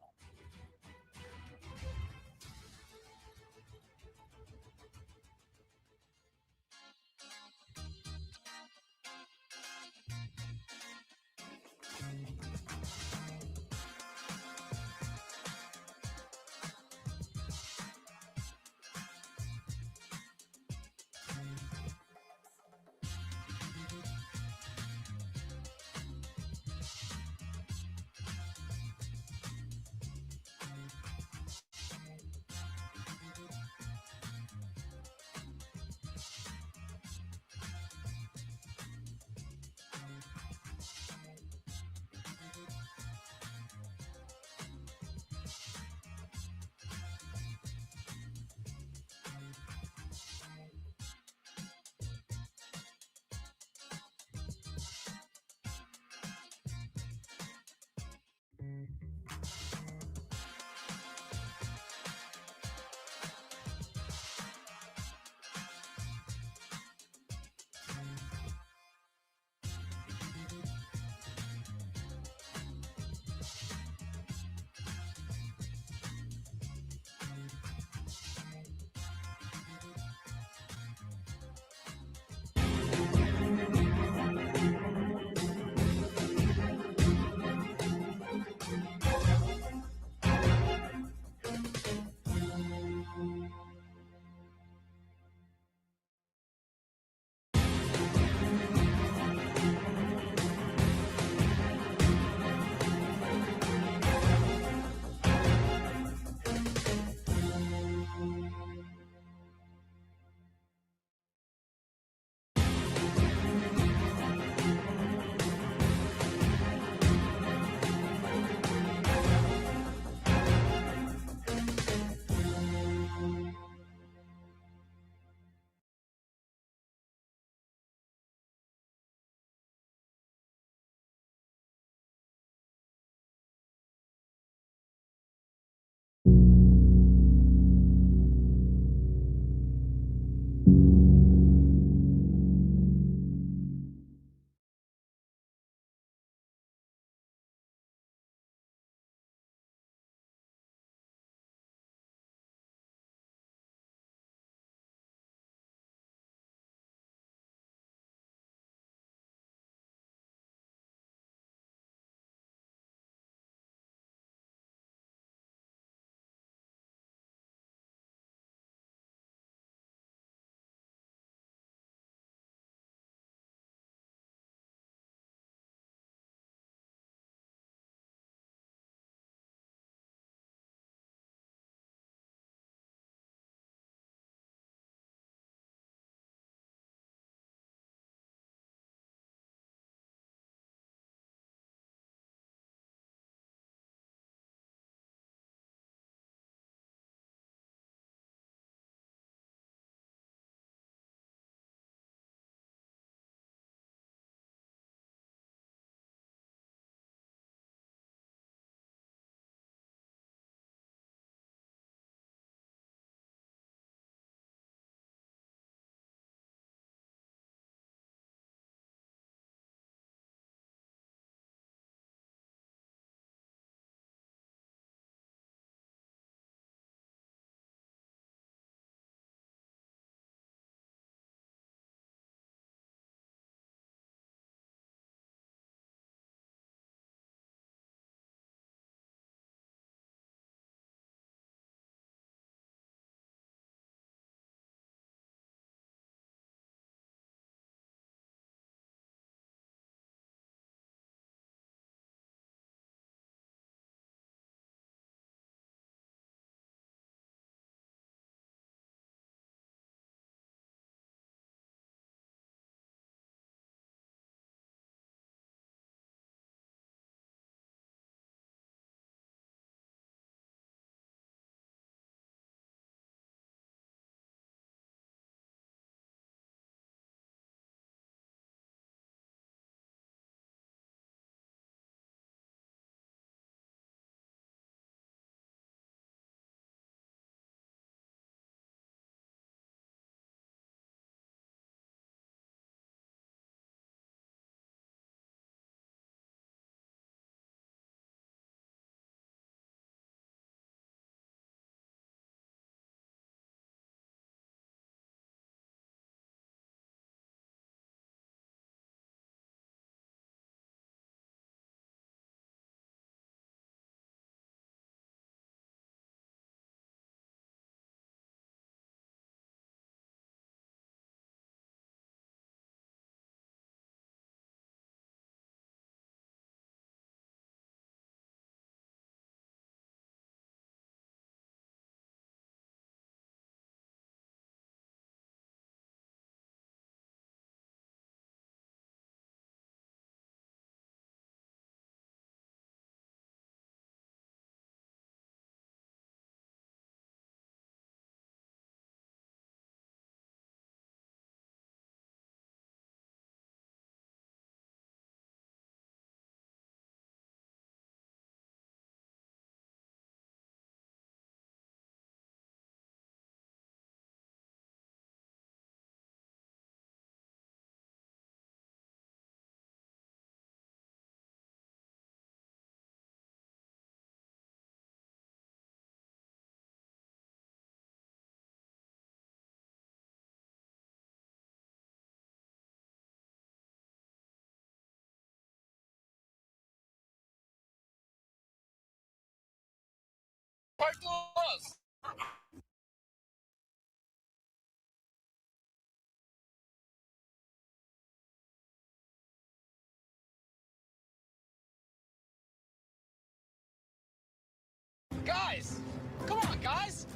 Guys, come on, guys.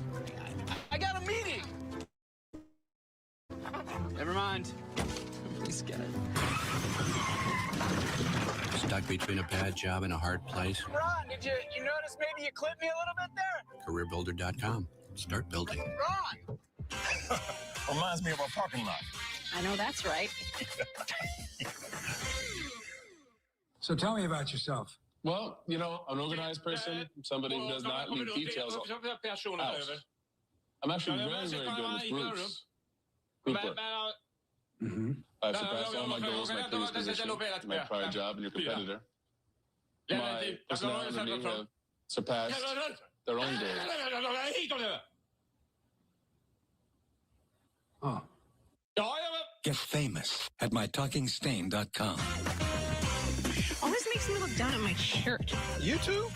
I got a meeting. Never mind. This guy. Stuck between a bad job and a hard place? Ron, did you notice maybe you clipped me a little bit there? CareerBuilder.com. Start building. Ron! Reminds me of our parking lot. I know that's right. So tell me about yourself. Well, you know, an organized person, somebody who does not leave details out. I'm actually very, very good with groups. Group work. I've surpassed all my goals in my previous position, my prior job, and your competitor. My personality and me have surpassed their own goals. Oh. Get famous at mytalkingstain.com. Always makes me look down at my shirt. You too?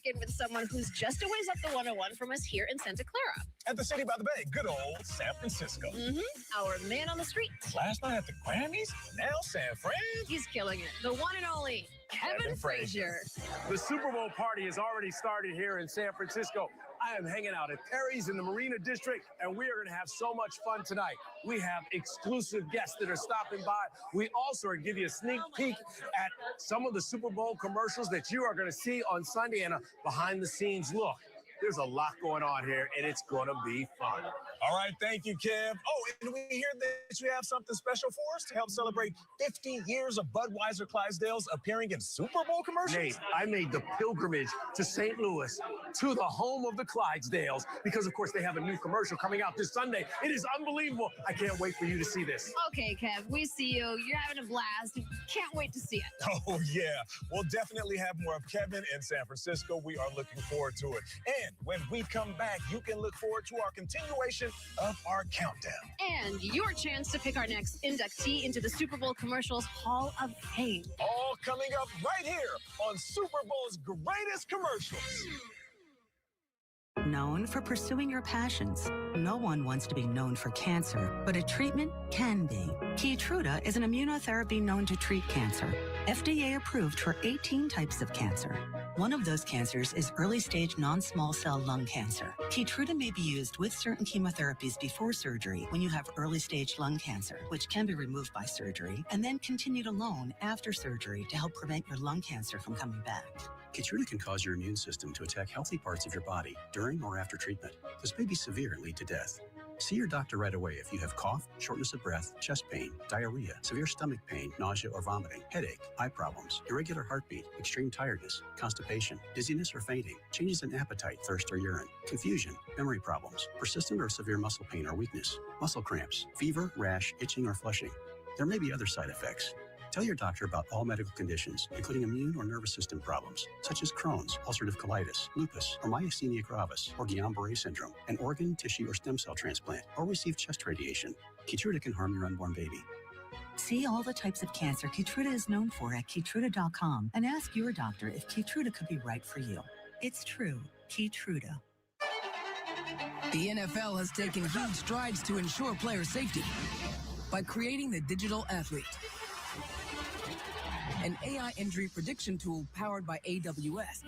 In with someone who's just a ways up the 101 from us here in Santa Clara. At the City by the Bay, good old San Francisco. Our man on the street. Last night at the Grammys, now San Fran. He's killing it. The one and only Kevin Frazier. The Super Bowl party has already started here in San Francisco. I am hanging out at Perry's in the Marina District, and we are going to have so much fun tonight. We have exclusive guests that are stopping by. We also are going to give you a sneak peek at some of the Super Bowl commercials that you are going to see on Sunday and a behind-the-scenes look. There's a lot going on here, and it's going to be fun. All right, thank you, Kev. Oh, and we hear that you have something special for us to help celebrate 50 years of Budweiser Clydesdales appearing in Super Bowl commercials? Nate, I made the pilgrimage to St. Louis, to the home of the Clydesdales, because, of course, they have a new commercial coming out this Sunday. It is unbelievable. I can't wait for you to see this. Okay, Kev, we see you. You're having a blast. Can't wait to see it. Oh, yeah. We'll definitely have more of Kevin in San Francisco. We are looking forward to it. And when we come back, you can look forward to our continuation of our countdown. And your chance to pick our next inductee into the Super Bowl Commercials Hall of Fame. All coming up right here on Super Bowl's greatest commercials. Known for pursuing your passions, no one wants to be known for cancer, but a treatment can be. Keytruda is an immunotherapy known to treat cancer. FDA approved for 18 types of cancer. One of those cancers is early-stage non-small cell lung cancer. Keytruda may be used with certain chemotherapies before surgery when you have early-stage lung cancer, which can be removed by surgery, and then continued alone after surgery to help prevent your lung cancer from coming back. Keytruda can cause your immune system to attack healthy parts of your body during or after treatment. This may be severe and lead to death. See your doctor right away if you have cough, shortness of breath, chest pain, diarrhea, severe stomach pain, nausea or vomiting, headache, eye problems, irregular heartbeat, extreme tiredness, constipation, dizziness or fainting, changes in appetite, thirst or urine, confusion, memory problems, persistent or severe muscle pain or weakness, muscle cramps, fever, rash, itching or flushing. There may be other side effects. Tell your doctor about all medical conditions, including immune or nervous system problems, such as Crohn's, ulcerative colitis, lupus, or myasthenia gravis, or Guillain-Barré syndrome, an organ, tissue, or stem cell transplant, or receive chest radiation. Keytruda can harm your unborn baby. See all the types of cancer Keytruda is known for at Keytruda.com and ask your doctor if Keytruda could be right for you. It's true, Keytruda. The NFL has taken huge strides to ensure player safety by creating the digital athlete, an AI injury prediction tool powered by AWS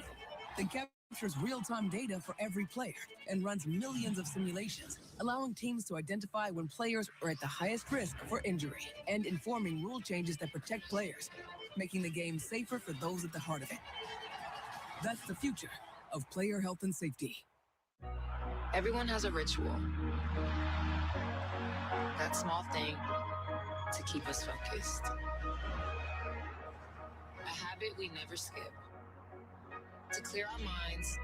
that captures real-time data for every player and runs millions of simulations, allowing teams to identify when players are at the highest risk for injury and informing rule changes that protect players. making the game safer for those at the heart of it. That's the future of player health and safety. Everyone has a ritual. That small thing to keep us focused. A habit we never skip. To clear our minds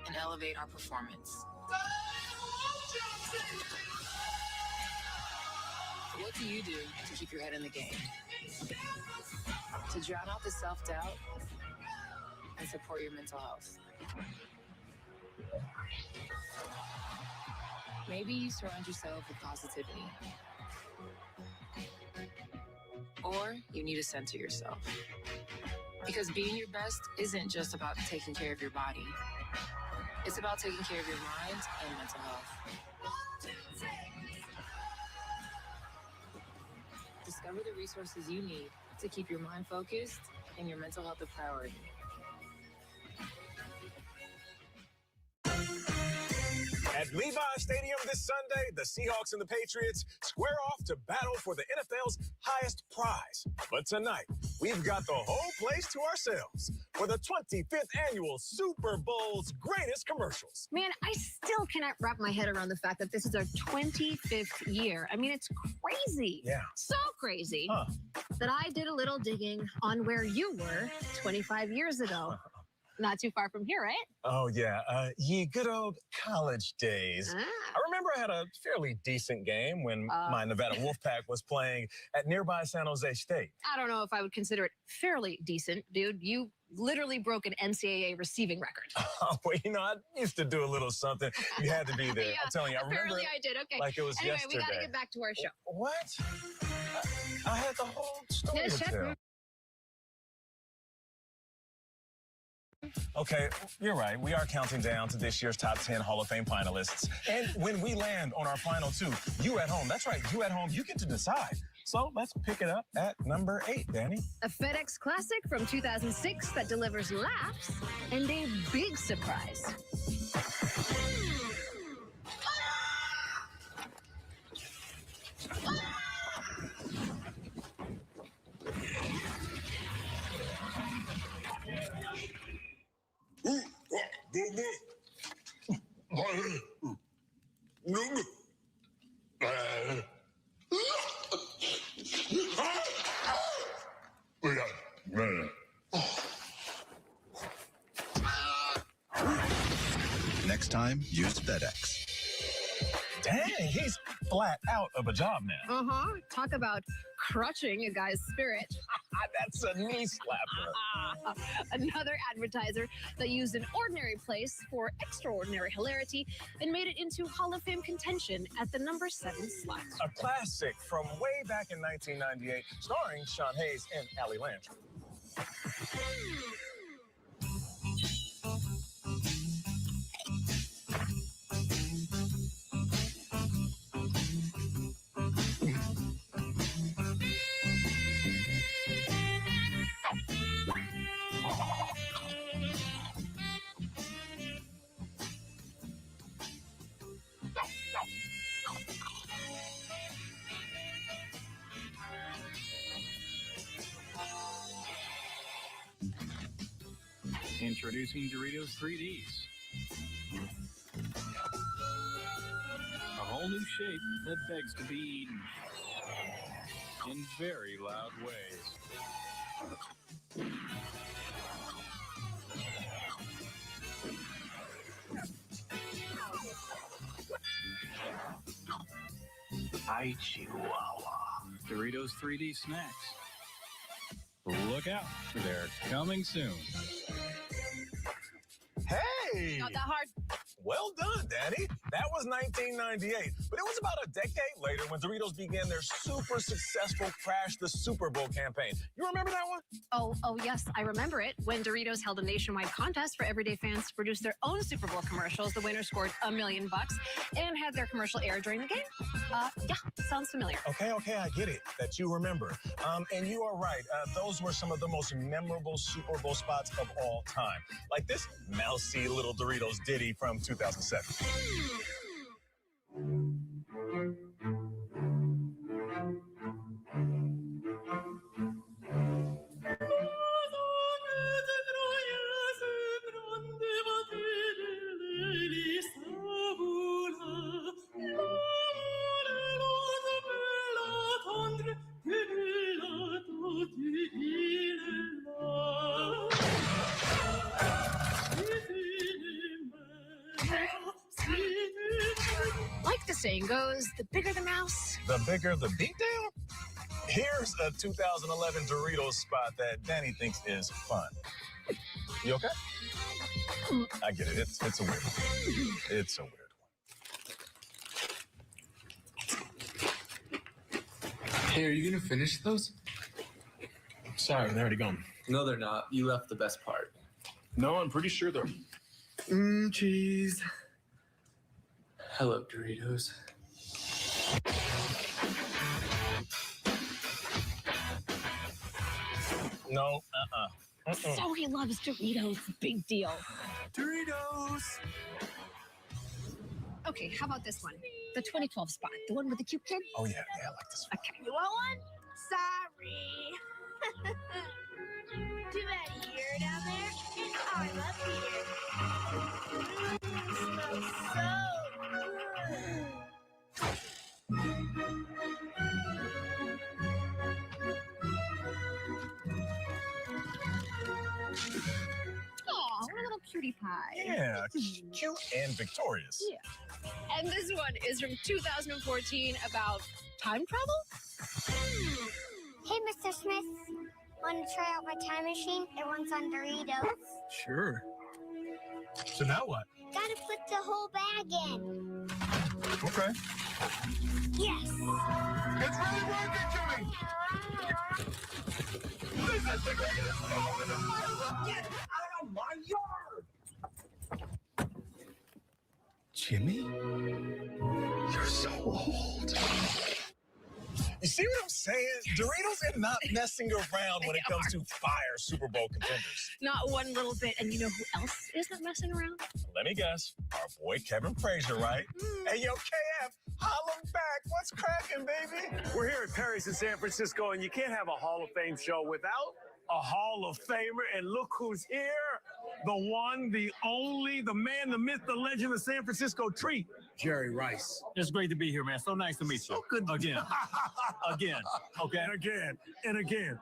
and elevate our performance. What do you do to keep your head in the game? To drown out the self-doubt and support your mental health. Maybe you surround yourself with positivity. Or you need to center yourself. Because being your best isn't just about taking care of your body. It's about taking care of your mind and mental health. Discover the resources you need to keep your mind focused and your mental health a priority. At Levi Stadium this Sunday, the Seahawks and the Patriots square off to battle for the NFL's highest prize. But tonight, we've got the whole place to ourselves for the 25th annual Super Bowl's greatest commercials. Man, I still cannot wrap my head around the fact that this is our 25th year. I mean, it's crazy. Yeah. So crazy that I did a little digging on where you were 25 years ago. Not too far from here, right? Oh, yeah. Ye good old college days. I remember I had a fairly decent game when my Nevada Wolfpack was playing at nearby San Jose State. I don't know if I would consider it fairly decent, dude. You literally broke an NCAA receiving record. Oh, well, you know, I used to do a little something. You had to be there. Yeah, I'm telling you, I remember apparently I did. Okay. like it was anyway, yesterday. we got to get back to our show. What? I had the whole story Yes, to Chef. tell. Okay, you're right. We are counting down to this year's top 10 Hall of Fame finalists. And when we land on our final two, you at home, that's right, you at home, you get to decide. So let's pick it up at number 8, Danny. A FedEx Classic from 2006 that delivers laughs and a big surprise. Next time, use FedEx. Dang, he's flat out of a job now. Talk about crushing a guy's spirit. That's a knee slapper. Another advertiser that used an ordinary place for extraordinary hilarity and made it into Hall of Fame contention at the number 7 slot. A classic from way back in 1998, starring Sean Hayes and Allie Landry. Introducing Doritos 3Ds. A whole new shape that begs to be eaten in very loud ways. Hi, Chihuahua. Doritos 3D snacks. Look out, they're coming soon. Hey! Not that hard. Well done, Daddy. That was 1998. But it was about a decade later when Doritos began their super successful Crash the Super Bowl campaign. You remember that one? Oh, yes, I remember it. When Doritos held a nationwide contest for everyday fans to produce their own Super Bowl commercials, the winner scored $1 million and had their commercial air during the game. Yeah, sounds familiar. Okay, I get it that you remember. And you are right. Those were some of the most memorable Super Bowl spots of all time. Like this mousy little Doritos ditty from 2007. saying goes, the bigger the mouse. The bigger the beatdown? Here's a 2011 Doritos spot that Danny thinks is fun. You okay? I get it. It's a weird one. It's a weird one. Hey, are you gonna finish those? Sorry, they're already gone. No, they're not. You left the best part. No, I'm pretty sure they're. Cheese. Hello, Doritos. No, So he loves Doritos. Big deal. Doritos. Okay, how about this one? The 2012 spot, the one with the cute kid. Oh yeah, I like this one. Okay. You want one? Sorry. Too bad you're down there. Oh, I love beer. Smells so Aw, what a little cutie pie. Yeah, cute and victorious. Yeah. And this one is from 2014 about time travel. Hey, Mr. Smith. Want to try out my time machine? It runs on Doritos. Sure. So now what? Gotta put the whole bag in. Okay. Yes. It's really working, Jimmy. This is the greatest moment of my life. Get out of my yard. Jimmy? You're so old. You see what I'm saying? Doritos are not messing around when it comes to fire Super Bowl contenders. Not one little bit. And you know who else isn't messing around? Let me guess. Our boy Kevin Frazier, right? Hey, yo, KF, holla back. What's cracking, baby? We're here at Perry's in San Francisco, and you can't have a Hall of Fame show without a Hall of Famer. And look who's here. The one, the only, the man, the myth, the legend of San Francisco Treat, Jerry Rice. It's great to be here, man. So nice to meet you. Good. Again. Again. Okay. And again. And again.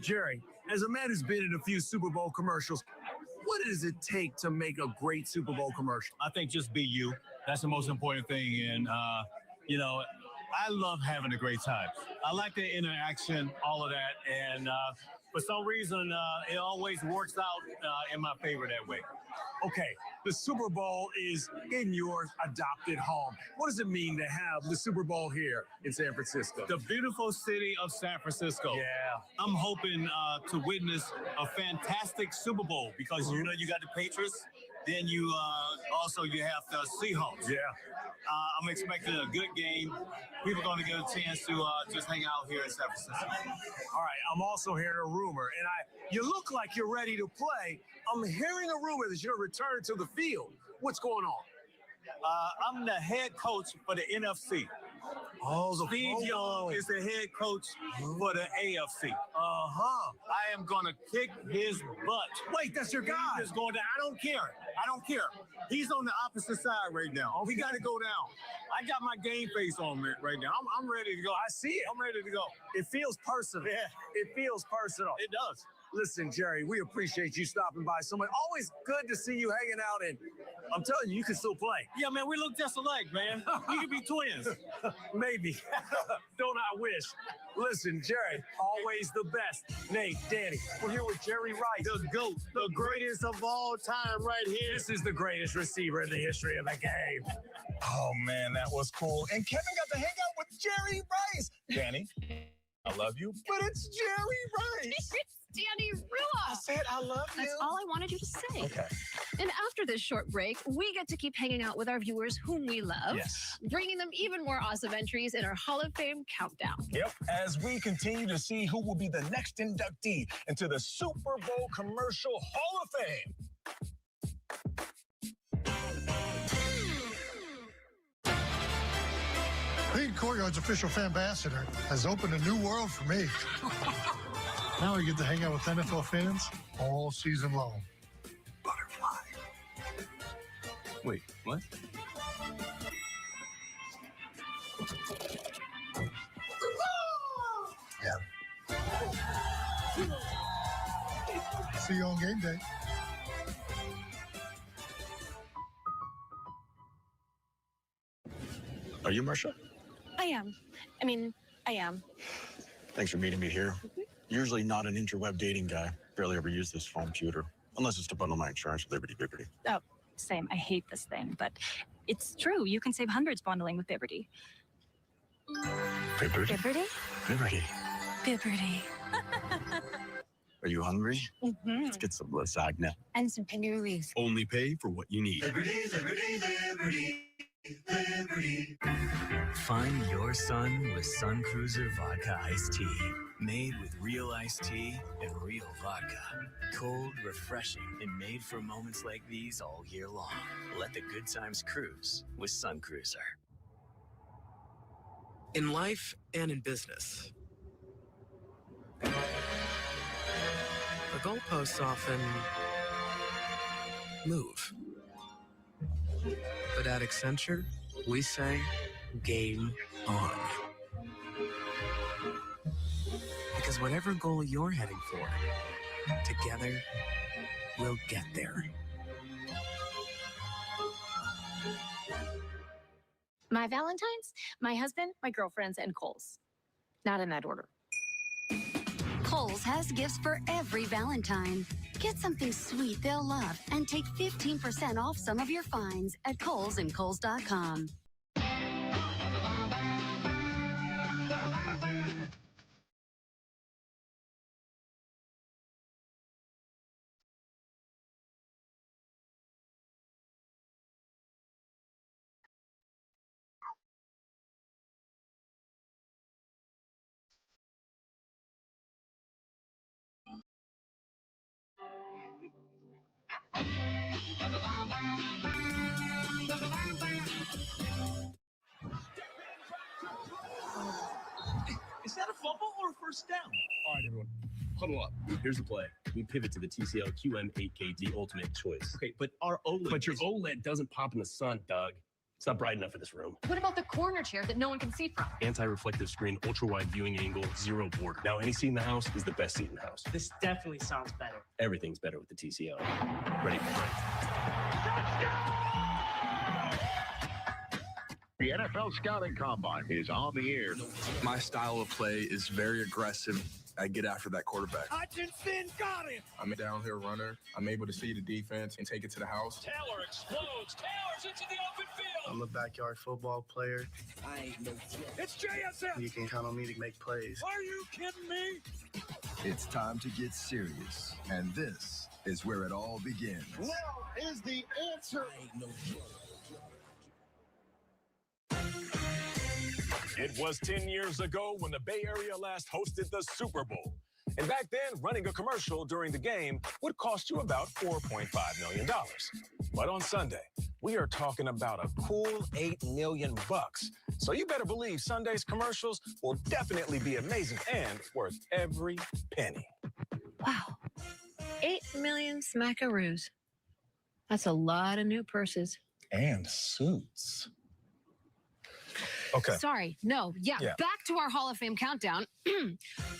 Jerry, as a man who's been in a few Super Bowl commercials, what does it take to make a great Super Bowl commercial? I think just be you. That's the most important thing. And, you know, I love having a great time. I like the interaction, all of that. And for some reason, it always works out in my favor that way. Okay, the Super Bowl is in your adopted home. What does it mean to have the Super Bowl here in San Francisco? The beautiful city of San Francisco. Yeah. I'm hoping to witness a fantastic Super Bowl because, you know, you got the Patriots, then you also you have the Seahawks. Yeah. I'm expecting a good game. People are going to get a chance to just hang out here in San Francisco. All right, I'm also hearing a rumor, and you look like you're ready to play. I'm hearing a rumor that you're returning to the field. What's going on? I'm the head coach for the NFC. Oh, Steve Young is the head coach for the AFC. Uh-huh. I am going to kick his butt. Wait, that's your guy. He's just going down. I don't care. I don't care. He's on the opposite side right now. Okay. We got to go down. I got my game face on right now. I'm ready to go. I see it. I'm ready to go. It feels personal. Yeah. It feels personal. It does. Listen, Jerry, we appreciate you stopping by so much. Always good to see you hanging out, and I'm telling you, you can still play. Yeah, man, we look just alike, man. We could be twins. Maybe. Don't I wish? Listen, Jerry, always the best. Nate, Danny, we're here with Jerry Rice. The GOAT, the greatest of all time right here. This is the greatest receiver in the history of the game. Oh, man, that was cool. And Kevin got to hang out with Jerry Rice. Danny, I love you, but it's Jerry Rice. Danny Rua. I said I love you. That's all I wanted you to say. Okay. And after this short break, we get to keep hanging out with our viewers whom we love, bringing them even more awesome entries in our Hall of Fame countdown. Yep, as we continue to see who will be the next inductee into the Super Bowl Commercial Hall of Fame. Being Courtyard's official fan ambassador has opened a new world for me. Now I get to hang out with NFL fans all season long. Butterfly. Wait, what? Yeah. See you on game day. Are you Marsha? I am. I am. Thanks for meeting me here. Usually not an interweb dating guy. Barely ever use this phone computer. Unless it's to bundle my insurance with Liberty. Oh, same. I hate this thing, but it's true. You can save hundreds bundling with Liberty. Liberty? Liberty? Liberty. Are you hungry? Mm-hmm. Let's get some lasagna. And some pinneries. Only pay for what you need. Liberty. Find your sun with Sun Cruiser Vodka Iced Tea. Made with real iced tea and real vodka. Cold, refreshing, and made for moments like these all year long. Let the good times cruise with Sun Cruiser. In life and in business, the goalposts often move. But at Accenture, we say, game on. Because whatever goal you're heading for, together, we'll get there. My Valentine's, my husband, my girlfriends, and Kohl's. Not in that order. Kohl's has gifts for every Valentine. Get something sweet they'll love and take 15% off some of your finds at Kohl's and Kohl's.com. Is that a fumble or a first down? All right, everyone, huddle up. Here's the play. We pivot to the TCL QM8KD Ultimate Choice. Okay, but our OLED. But your OLED doesn't pop in the sun, Doug. It's not bright enough for this room. What about the corner chair that no one can see from? Anti-reflective screen, ultra-wide viewing angle, zero border. Now, any seat in the house is the best seat in the house. This definitely sounds better. Everything's better with the TCL. Ready? The NFL Scouting Combine is on the air. My style of play is very aggressive. I get after that quarterback. Hutchinson got it. I'm a downhill runner. I'm able to see the defense and take it to the house. Taylor explodes. Taylor's into the open field. I'm a backyard football player. I ain't no joke. It's JSF. You can count on me to make plays. Are you kidding me? It's time to get serious, and this is where it all begins. Now is the answer. I ain't no joke. It was 10 years ago when the Bay Area last hosted the Super Bowl. And back then, running a commercial during the game would cost you about $4.5 million. But on Sunday, we are talking about a cool $8 million. So you better believe Sunday's commercials will definitely be amazing and worth every penny. Wow. 8 million smackaroos. That's a lot of new purses. And suits. Okay. Sorry, no, yeah, back to our Hall of Fame countdown.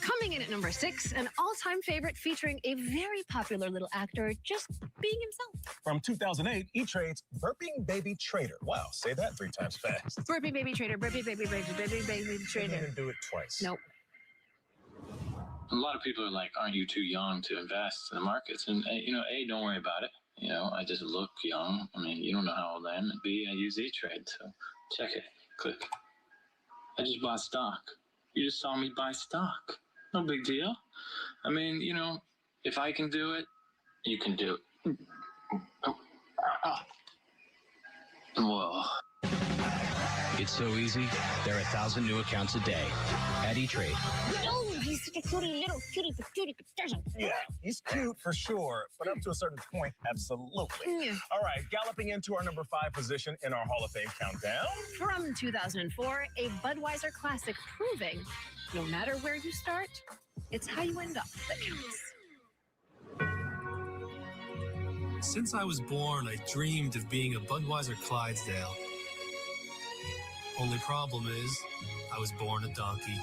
Coming in at number 6, an all-time favorite featuring a very popular little actor just being himself. From 2008, E-Trade's Burping Baby Trader. Wow, say that 3 times fast. Burping Baby Trader, Burping Baby Trader, Burping Baby Trader. Didn't do it twice. Nope. A lot of people are like, aren't you too young to invest in the markets? And, A, don't worry about it. I just look young. I mean, you don't know how old I am. And B, I use E-Trade, so check it. Click. I just bought stock. You just saw me buy stock. No big deal. I mean, if I can do it, you can do it. Whoa. It's so easy. There are 1,000 new accounts a day at E-Trade. Oh, he's such a cutie, little cutie but there's a... Yeah, he's cute for sure, but up to a certain point, absolutely. Yeah. All right, galloping into our number 5 position in our Hall of Fame countdown. From 2004, a Budweiser classic proving no matter where you start, it's how you end up that counts. Since I was born, I dreamed of being a Budweiser Clydesdale. Only problem is, I was born a donkey.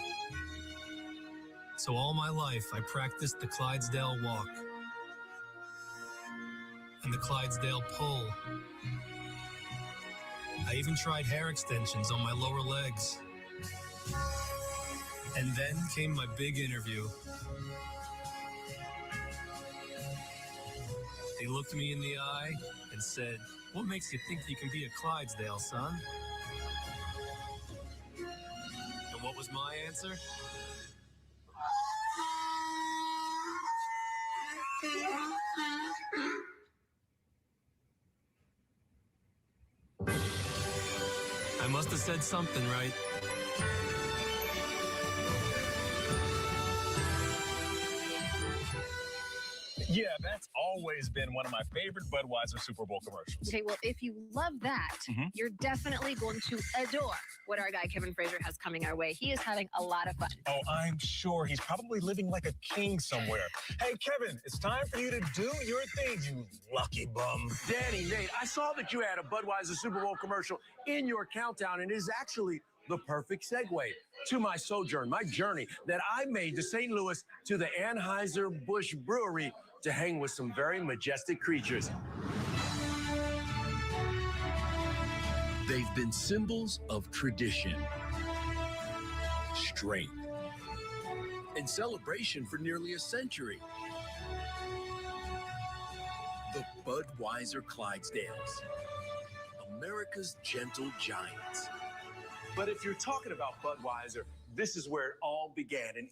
So all my life, I practiced the Clydesdale walk and the Clydesdale pull I even tried hair extensions on my lower legs. And then came my big interview. They looked me in the eye and said, "What makes you think you can be a Clydesdale, son?" And what was my answer? I must have said something right. Yeah, that's always been one of my favorite Budweiser Super Bowl commercials. Okay, well, if you love that, you're definitely going to adore what our guy Kevin Frazier has coming our way. He is having a lot of fun. Oh, I'm sure he's probably living like a king somewhere. Hey, Kevin, it's time for you to do your thing, you lucky bum. Danny, Nate, I saw that you had a Budweiser Super Bowl commercial in your countdown, and it is actually the perfect segue to my sojourn, my journey that I made to St. Louis to the Anheuser-Busch Brewery to hang with some very majestic creatures. They've been symbols of tradition, strength, and celebration for nearly a century. The Budweiser Clydesdales, America's gentle giants. But if you're talking about Budweiser, this is where it all began in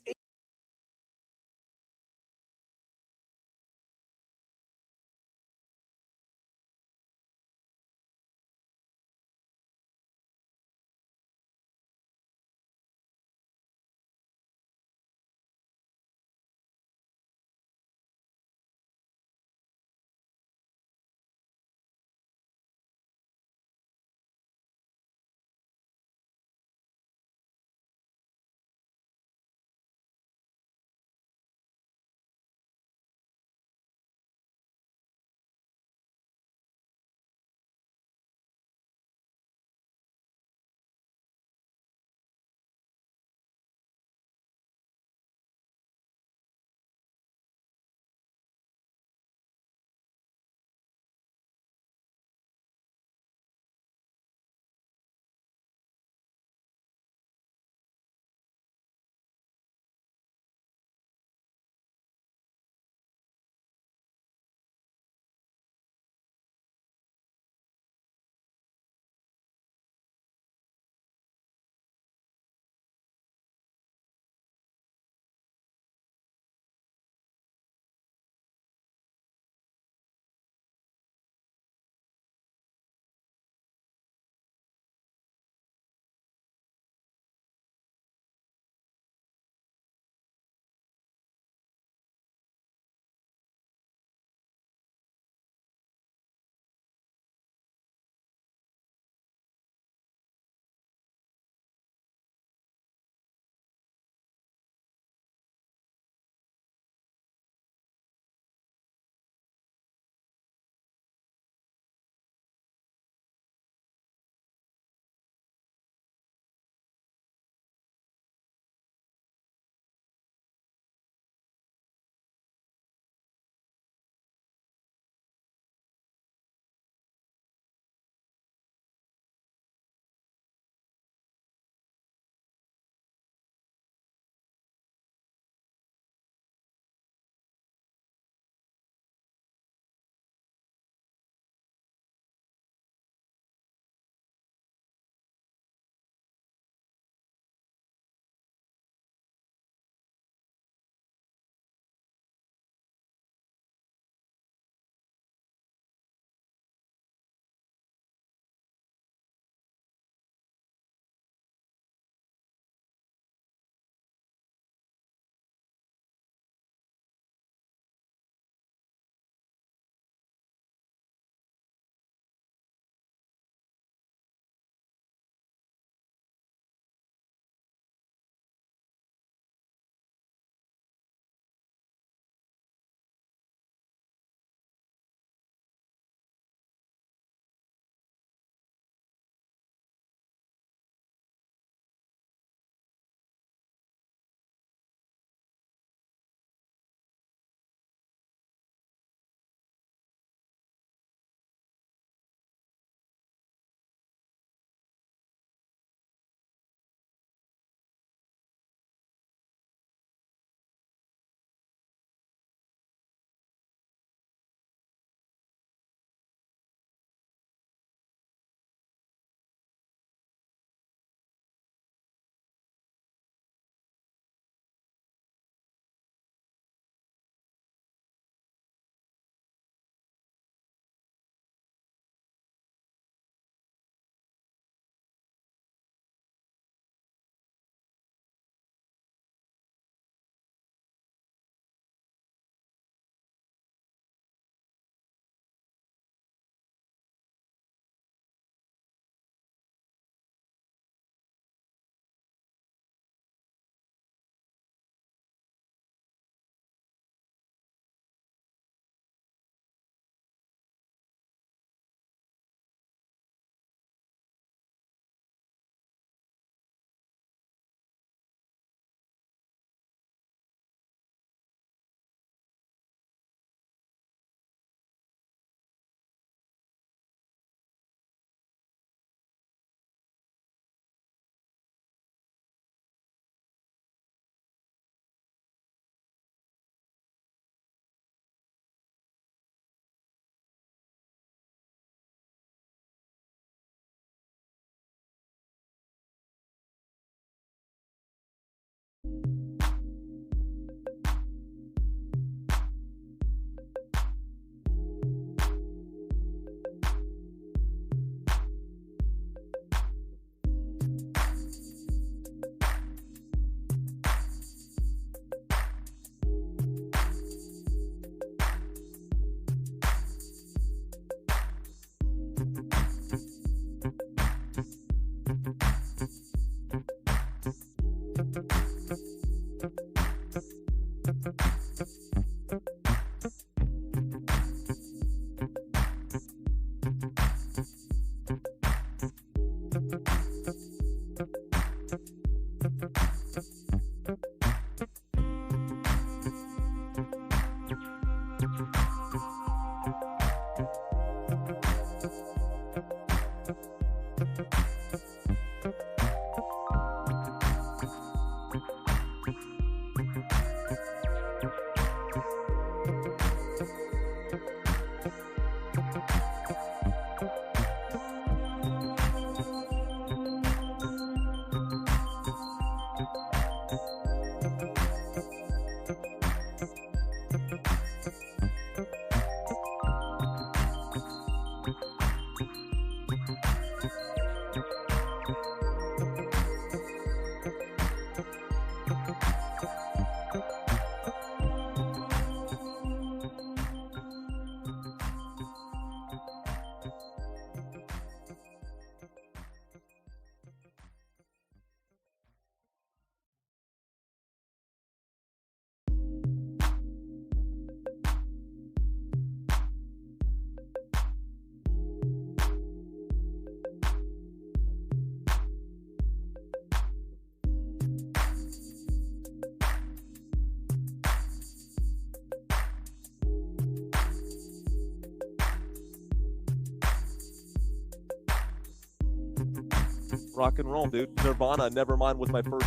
Rock and roll, dude. Nirvana, Nevermind was my first.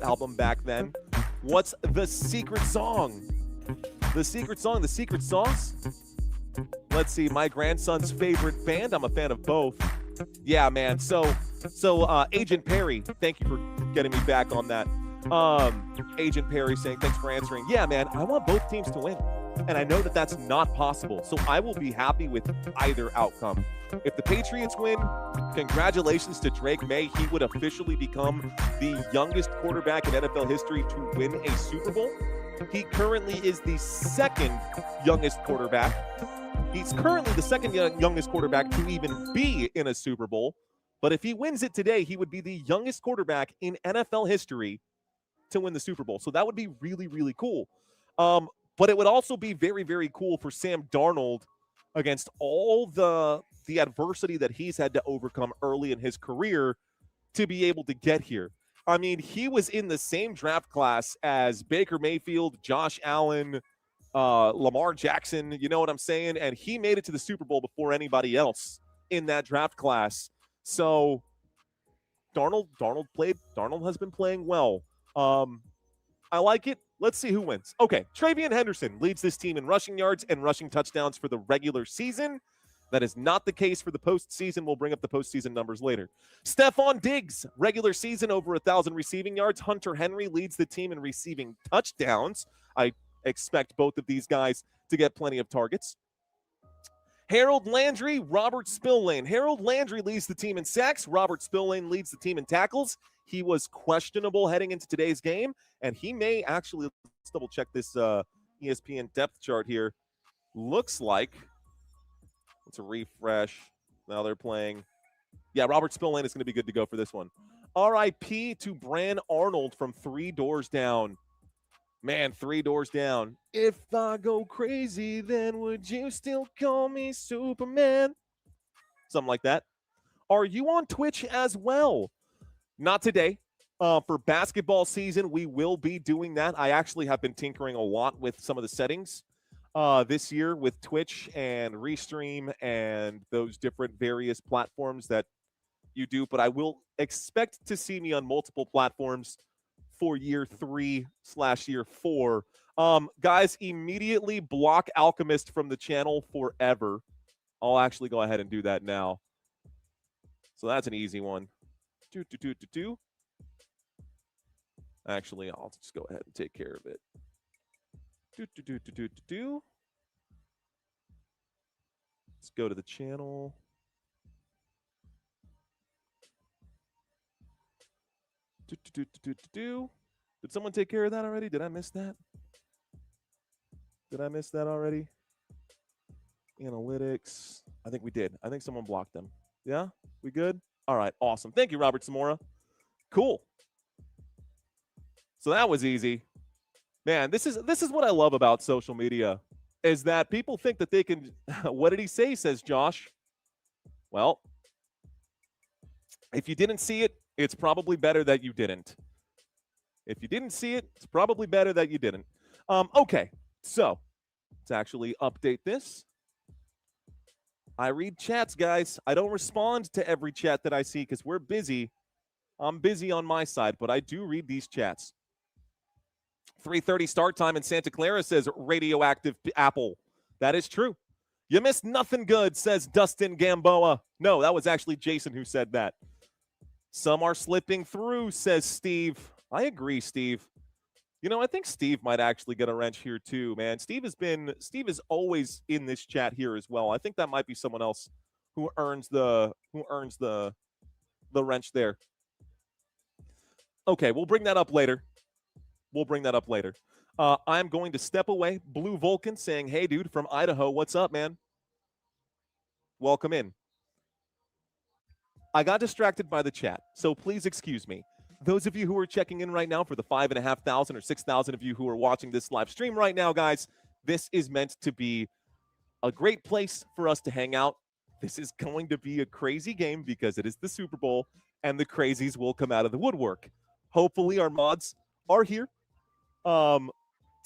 Album back then. What's the secret song? The secret song, the secret sauce? Let's see, my grandson's favorite band. I'm a fan of both. Yeah, man. So Agent Perry, thank you for getting me back on that. Agent Perry saying, thanks for answering. Yeah, man, I want both teams to win. And I know that that's not possible. So I will be happy with either outcome. If the Patriots win, congratulations to Drake May. He would officially become the youngest quarterback in NFL history to win a Super Bowl. He currently is the second youngest quarterback. He's currently the second youngest quarterback to even be in a Super Bowl. But if he wins it today, he would be the youngest quarterback in NFL history to win the Super Bowl. So that would be really, really cool. But it would also be very, very cool for Sam Darnold against all the adversity that he's had to overcome early in his career to be able to get here. I mean, he was in the same draft class as Baker Mayfield, Josh Allen, Lamar Jackson, you know what I'm saying? And he made it to the Super Bowl before anybody else in that draft class. So Darnold has been playing well. I like it. Let's see who wins. Okay, Travion Henderson leads this team in rushing yards and rushing touchdowns for the regular season. That is not the case for the postseason. We'll bring up the postseason numbers later. Stephon Diggs, regular season, over 1,000 receiving yards. Hunter Henry leads the team in receiving touchdowns. I expect both of these guys to get plenty of targets. Harold Landry, Robert Spillane. Harold Landry leads the team in sacks. Robert Spillane leads the team in tackles. He was questionable heading into today's game, and he may actually, let's double check this ESPN depth chart here. Looks like, let's refresh. Now they're playing. Yeah, Robert Spillane is going to be good to go for this one. RIP to Bran Arnold from 3 Doors Down. Man, 3 Doors Down. If I go crazy, then would you still call me Superman? Something like that. Are you on Twitch as well? Not today. For basketball season, we will be doing that. I actually have been tinkering a lot with some of the settings this year with Twitch and Restream and those different various platforms that you do. But I will expect to see me on multiple platforms for year 3/year 4. Guys, immediately block Alchemist from the channel forever. I'll actually go ahead and do that now. So that's an easy one. Actually, I'll just go ahead and take care of it. Let's go to the channel. Did someone take care of that already? Did I miss that? Did I miss that already? Analytics. I think we did. I think someone blocked them. Yeah? We good? All right. Awesome. Thank you, Robert Zamora. Cool. So that was easy. Man, this is what I love about social media, is that people think that they can. What did he say? Says Josh. Well, if you didn't see it, it's probably better that you didn't. If you didn't see it, it's probably better that you didn't. Okay, so Let's actually update this. I read chats, guys. I don't respond to every chat that I see because we're busy. I'm busy on my side, but I do read these chats. 3:30 start time in Santa Clara, says Radioactive Apple. That is true. You missed nothing good, says Dustin Gamboa. No, that was actually Jason who said that. Some are slipping through, says Steve. I agree, Steve. You know, I think Steve might actually get a wrench here too, man. Steve is always in this chat here as well. I think that might be someone else who earns the wrench there. Okay, we'll bring that up later. I'm going to step away. Blue Vulcan saying, hey, dude, from Idaho. What's up, man? Welcome in. I got distracted by the chat, so please excuse me. Those of you who are checking in right now, for the 5,500 or 6,000 of you who are watching this live stream right now, guys, this is meant to be a great place for us to hang out. This is going to be a crazy game because it is the Super Bowl, and the crazies will come out of the woodwork. Hopefully our mods are here to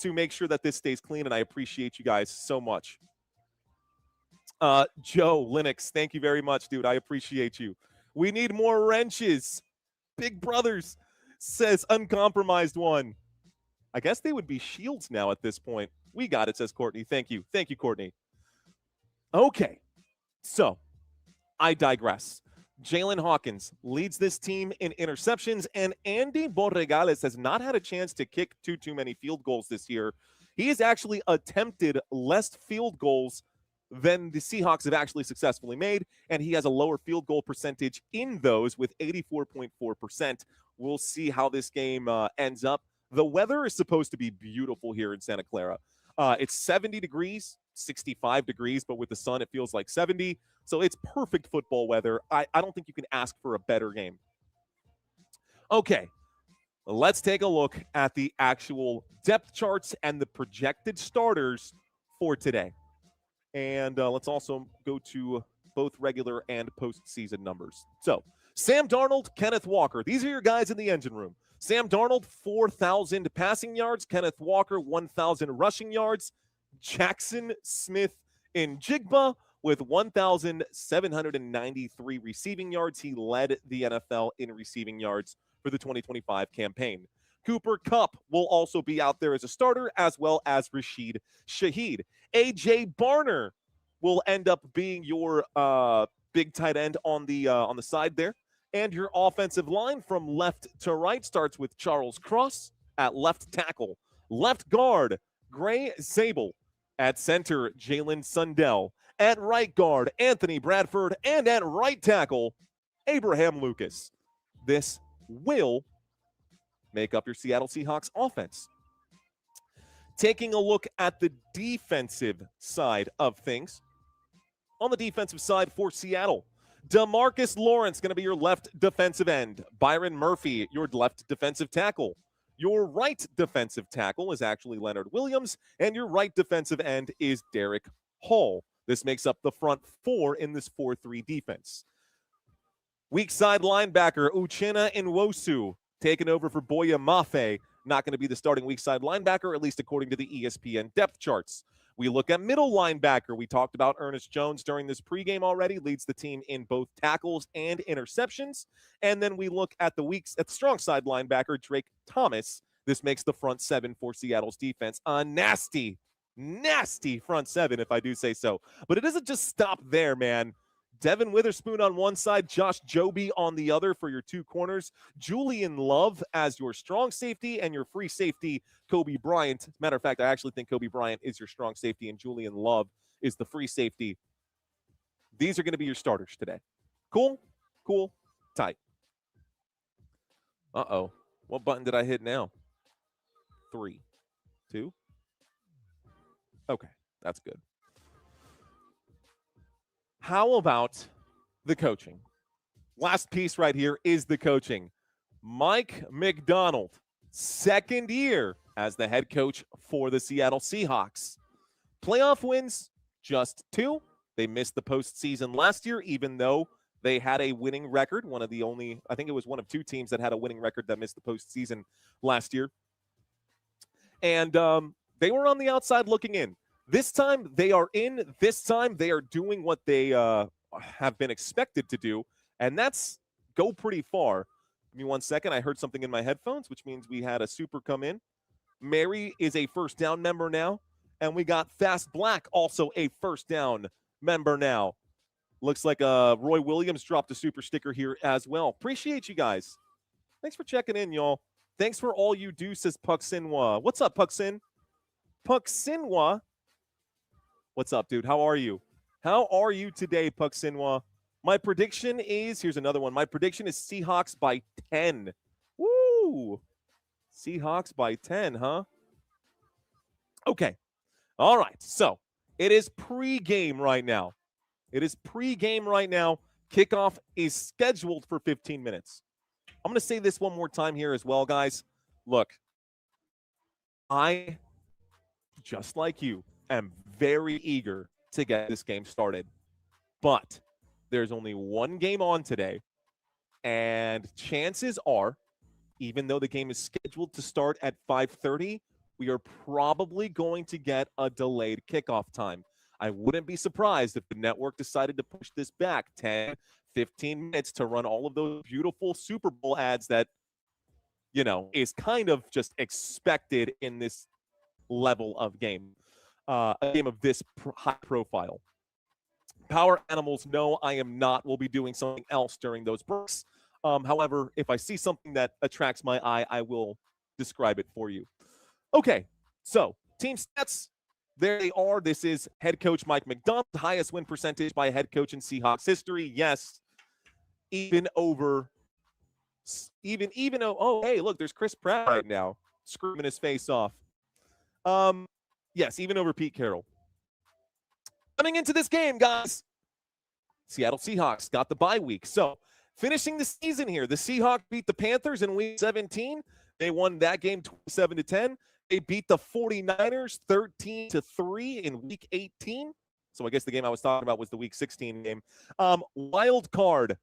make sure that this stays clean, and I appreciate you guys so much. Joe Linux, thank you very much, dude. I appreciate you. We need more wrenches. Big Brothers, says Uncompromised One. I guess they would be shields now at this point. We got it, says Courtney. Thank you. Thank you, Courtney. Okay, so I digress. Jalen Hawkins leads this team in interceptions, and Andy Borregales has not had a chance to kick too many field goals this year. He has actually attempted less field goals than the Seahawks have actually successfully made, and he has a lower field goal percentage in those with 84.4%. We'll see how this game ends up. The weather is supposed to be beautiful here in Santa Clara. It's 70 degrees, 65 degrees, but with the sun, it feels like 70. So it's perfect football weather. I don't think you can ask for a better game. Okay, let's take a look at the actual depth charts and the projected starters for today. And let's also go to both regular and postseason numbers. So, Sam Darnold, Kenneth Walker. These are your guys in the engine room. Sam Darnold, 4,000 passing yards. Kenneth Walker, 1,000 rushing yards. Jackson Smith in Jigba with 1,793 receiving yards. He led the NFL in receiving yards for the 2025 campaign. Cooper Kupp will also be out there as a starter, as well as Rashid Shaheed. A.J. Barner will end up being your big tight end on the side there. And your offensive line from left to right starts with Charles Cross at left tackle. Left guard, Gray Zabel. At center, Jalen Sundell. At right guard, Anthony Bradford. And at right tackle, Abraham Lucas. This will make up your Seattle Seahawks offense. Taking a look at the defensive side of things. On the defensive side for Seattle, DeMarcus Lawrence going to be your left defensive end. Byron Murphy, your left defensive tackle. Your right defensive tackle is actually Leonard Williams, and your right defensive end is Derek Hall. This makes up the front four in this 4-3 defense. Weak side linebacker Uchenna Nwosu taking over for Boya Mafe. Not going to be the starting weak side linebacker, at least according to the ESPN depth charts. We look at middle linebacker. We talked about Ernest Jones during this pregame already. Leads the team in both tackles and interceptions. And then we look at the strong side linebacker, Drake Thomas. This makes the front seven for Seattle's defense a nasty front seven, if I do say so. But it doesn't just stop there, man. Devin Witherspoon on one side, Josh Joby on the other for your two corners. Julian Love as your strong safety, and your free safety, Kobe Bryant. Matter of fact, I actually think Kobe Bryant is your strong safety and Julian Love is the free safety. These are going to be your starters today. Cool, tight. Uh-oh. What button did I hit now? 3, 2. Okay, that's good. How about the coaching? Last piece right here is the coaching. Mike McDonald, second year as the head coach for the Seattle Seahawks. Playoff wins, just 2. They missed the postseason last year, even though they had a winning record. I think it was one of 2 teams that had a winning record that missed the postseason last year. And they were on the outside looking in. This time they are in. This time they are doing what they have been expected to do, and that's go pretty far. Give me 1 second. I heard something in my headphones, which means we had a super come in. Mary is a first down member now, and we got Fast Black, also a first down member now. Looks like Roy Williams dropped a super sticker here as well. Appreciate you guys. Thanks for checking in, y'all. Thanks for all you do, says Puck Sinwa. What's up, Puck Sin? Puck Sinwa. What's up, dude? How are you? How are you today, Puck Sinwa? My prediction is, here's another one. My prediction is Seahawks by 10. Woo! Seahawks by 10, huh? Okay. All right. So it is pregame right now. It is pregame right now. Kickoff is scheduled for 15 minutes. I'm going to say this one more time here as well, guys. Look, I, just like you, am very eager to get this game started. But there's only one game on today, and chances are, even though the game is scheduled to start at 5:30, we are probably going to get a delayed kickoff time. I wouldn't be surprised if the network decided to push this back 10, 15 minutes to run all of those beautiful Super Bowl ads that, you know, is kind of just expected in this level of game, a game of this high profile. Power Animals, no, I am not. We'll be doing something else during those breaks. However, if I see something that attracts my eye, I will describe it for you. Okay, so team stats, there they are. This is head coach Mike McDonald, highest win percentage by a head coach in Seahawks history. Yes, even over, oh, hey, look, there's Chris Pratt right now, screaming his face off. Yes, even over Pete Carroll. Coming into this game, guys, Seattle Seahawks got the bye week. So finishing the season here, the Seahawks beat the Panthers in week 17. They won that game 27-10. They beat the 49ers 13-3 in week 18. So I guess the game I was talking about was the week 16 game. Wild card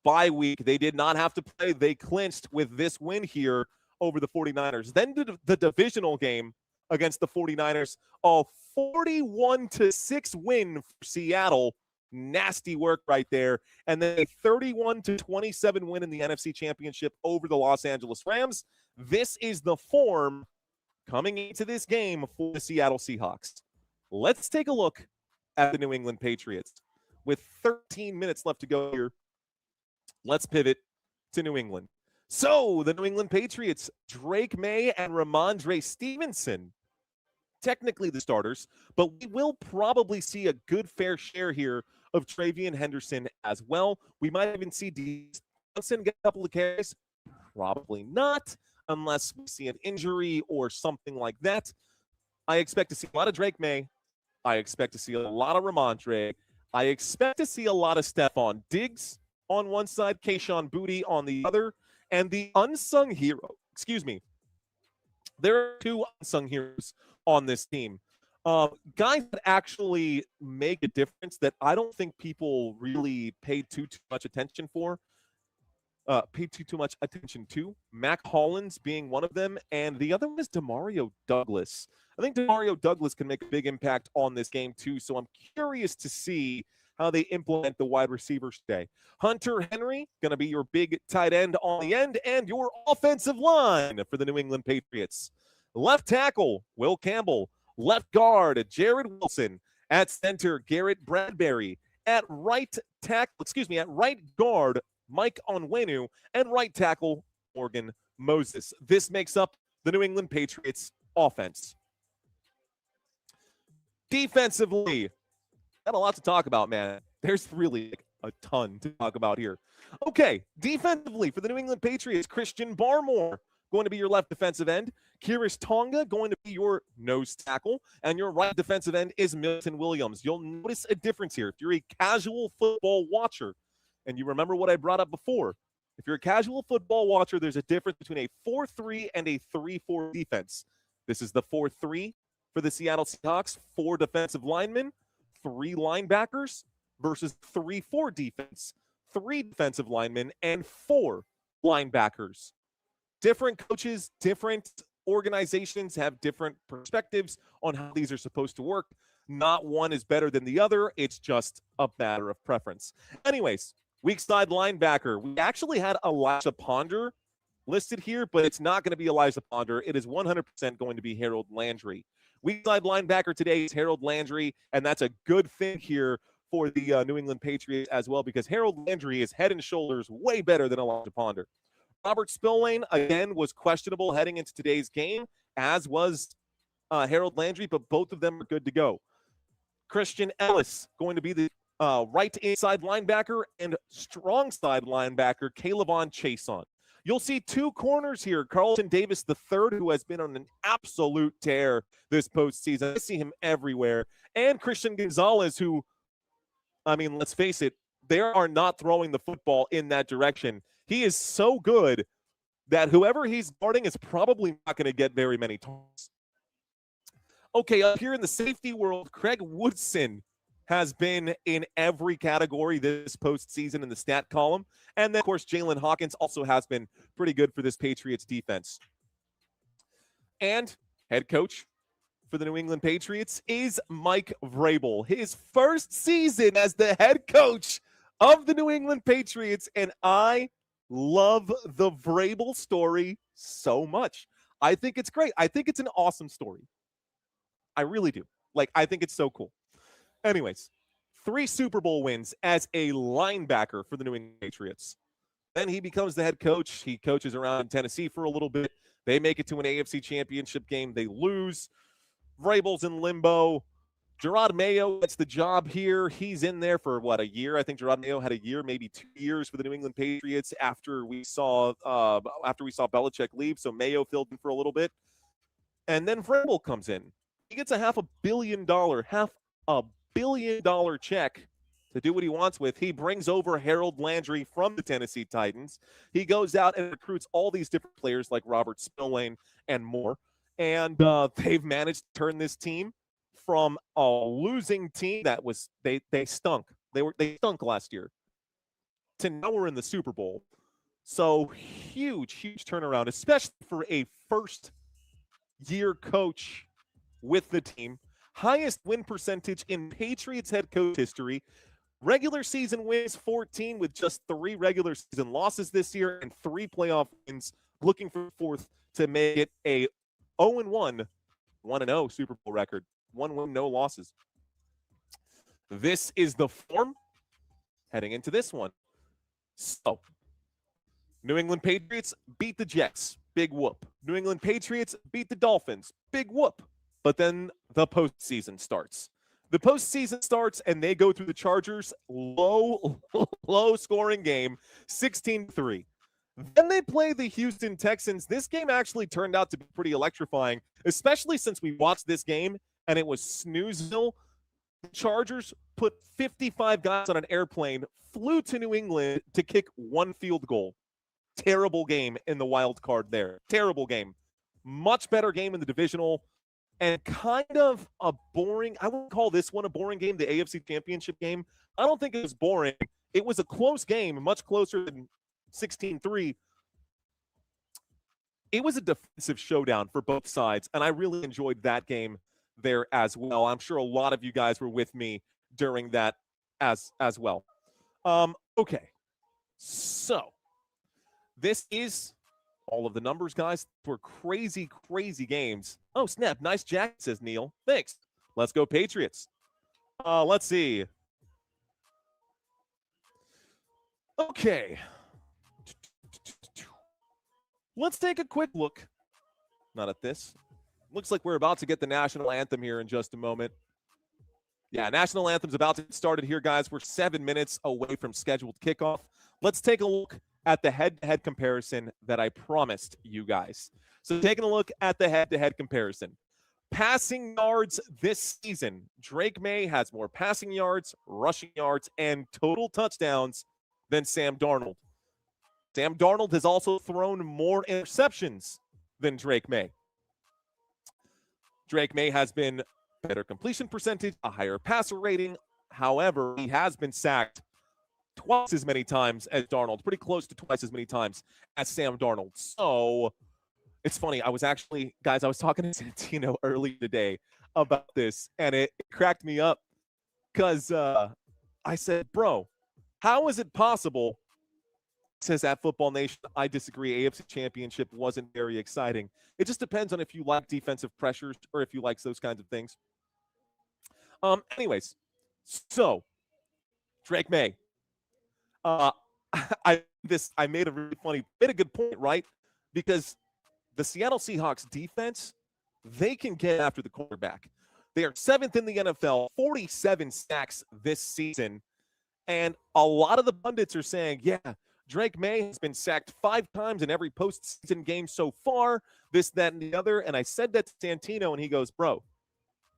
bye week. They did not have to play. They clinched with this win here over the 49ers. Then the divisional game against the 49ers, a 41-6 win for Seattle. Nasty work right there. And then a 31-27 win in the NFC Championship over the Los Angeles Rams. This is the form coming into this game for the Seattle Seahawks. Let's take a look at the New England Patriots. With 13 minutes left to go here, let's pivot to New England. So the New England Patriots, Drake May and Ramondre Stevenson, technically the starters, but we will probably see a good fair share here of Travion Henderson as well. We might even see Johnson get a couple of carries. Probably not, unless we see an injury or something like that. I expect to see a lot of Drake May. I expect to see a lot of Ramondre. I expect to see a lot of Stephon Diggs on one side, Kayshon Boutte on the other, and the unsung hero, there are two unsung heroes on this team. Guys that actually make a difference that I don't think people really paid too much attention for. Paid too much attention to. Mac Hollins being one of them, and the other one is Demario Douglas. I think Demario Douglas can make a big impact on this game too, so I'm curious to see how they implement the wide receivers today. Hunter Henry, going to be your big tight end on the end, and your offensive line for the New England Patriots. Left tackle, Will Campbell. Left guard, Jared Wilson. At center, Garrett Bradbury. At right guard, Mike Onwenu. And right tackle, Morgan Moses. This makes up the New England Patriots offense. Defensively, got a lot to talk about, man. There's really a ton to talk about here. Okay, defensively for the New England Patriots, Christian Barmore going to be your left defensive end. Kyrus Tonga going to be your nose tackle. And your right defensive end is Milton Williams. You'll notice a difference here. If you're a casual football watcher, and you remember what I brought up before, if you're a casual football watcher, there's a difference between a 4-3 and a 3-4 defense. This is the 4-3 for the Seattle Seahawks, 4 defensive linemen, 3 linebackers versus 3-4 defense, 3 defensive linemen and 4 linebackers. Different coaches, different organizations have different perspectives on how these are supposed to work. Not one is better than the other. It's just a matter of preference. Anyways, weak side linebacker. We actually had Elijah Ponder listed here, but it's not going to be Elijah Ponder. It is 100% going to be Harold Landry. Weak side linebacker today is Harold Landry, and that's a good thing here for the New England Patriots as well, because Harold Landry is head and shoulders way better than Elijah Ponder. Robert Spillane, again, was questionable heading into today's game, as was Harold Landry, but both of them are good to go. Christian Ellis going to be the right inside linebacker, and strong side linebacker, Calebon Chason. You'll see two corners here. Carlton Davis III, who has been on an absolute tear this postseason. I see him everywhere. And Christian Gonzalez, who, I mean, let's face it, they are not throwing the football in that direction. He is so good that whoever he's guarding is probably not going to get very many targets. Okay, up here in the safety world, Craig Woodson has been in every category this postseason in the stat column. And then, of course, Jalen Hawkins also has been pretty good for this Patriots defense. And head coach for the New England Patriots is Mike Vrabel. His first season as the head coach of the New England Patriots. And I love the Vrabel story so much. I think it's great. I think it's an awesome story. I really do. Like, I think it's so cool. Anyways, 3 Super Bowl wins as a linebacker for the New England Patriots. Then he becomes the head coach. He coaches around in Tennessee for a little bit. They make it to an AFC championship game. They lose. Vrabel's in limbo. Gerard Mayo gets the job here. He's in there for, what, a year? I think Gerard Mayo had a year, maybe 2 years for the New England Patriots after we saw Belichick leave. So Mayo filled in for a little bit. And then Vrabel comes in. He gets a $500 million check to do what he wants with. He brings over Harold Landry from the Tennessee Titans. He goes out and recruits all these different players like Robert Spillane and more. And they've managed to turn this team from a losing team that was they stunk. They stunk last year to now we're in the Super Bowl. So huge turnaround, especially for a first-year coach with the team. Highest win percentage in Patriots head coach history. Regular season wins 14 with just 3 regular season losses this year and 3 playoff wins, looking for 4th to make it a 0-1, 1-0 Super Bowl record. 1 win, no losses. This is the form heading into this one. So, New England Patriots beat the Jets. Big whoop. New England Patriots beat the Dolphins. Big whoop. But then the postseason starts. The postseason starts, and they go through the Chargers. Low scoring game, 16-3. Then they play the Houston Texans. This game actually turned out to be pretty electrifying, especially since we watched this game, and it was snoozeville. The Chargers put 55 guys on an airplane, flew to New England to kick 1 field goal. Terrible game in the wild card there. Terrible game. Much better game in the divisional. And kind of a boring, I wouldn't call this one a boring game, the AFC Championship game. I don't think it was boring. It was a close game, much closer than 16-3. It was a defensive showdown for both sides, and I really enjoyed that game there as well. I'm sure a lot of you guys were with me during that as well. Okay, so this is all of the numbers, guys. Were crazy games. Oh, snap. Nice jacket, says Neil. Thanks. Let's go Patriots. Let's see. Okay. Let's take a quick look. Not at this. Looks like we're about to get the national anthem here in just a moment. Yeah, national anthem's about to get started here, guys. We're 7 minutes away from scheduled kickoff. Let's take a look at the head-to-head comparison that I promised you guys. So taking a look at the head-to-head comparison. Passing yards this season, Drake May has more passing yards, rushing yards, and total touchdowns than Sam Darnold. Sam Darnold has also thrown more interceptions than Drake May. Drake May has been better completion percentage, a higher passer rating. However, he has been sacked twice as many times as Darnold, pretty close to twice as many times as Sam Darnold. So It's funny. I was talking to Santino earlier today about this, and it cracked me up because I said, bro, how is it possible? Says at Football Nation, I disagree. AFC Championship wasn't very exciting. It just depends on if you like defensive pressures or if you like those kinds of things. Anyways, so Drake May. I made a really made a good point, right? Because the Seattle Seahawks defense, they can get after the quarterback. They are 7th in the NFL, 47 sacks this season. And a lot of the pundits are saying, yeah, Drake May has been sacked 5 times in every postseason game so far, this, that, and the other. And I said that to Santino, and he goes, bro,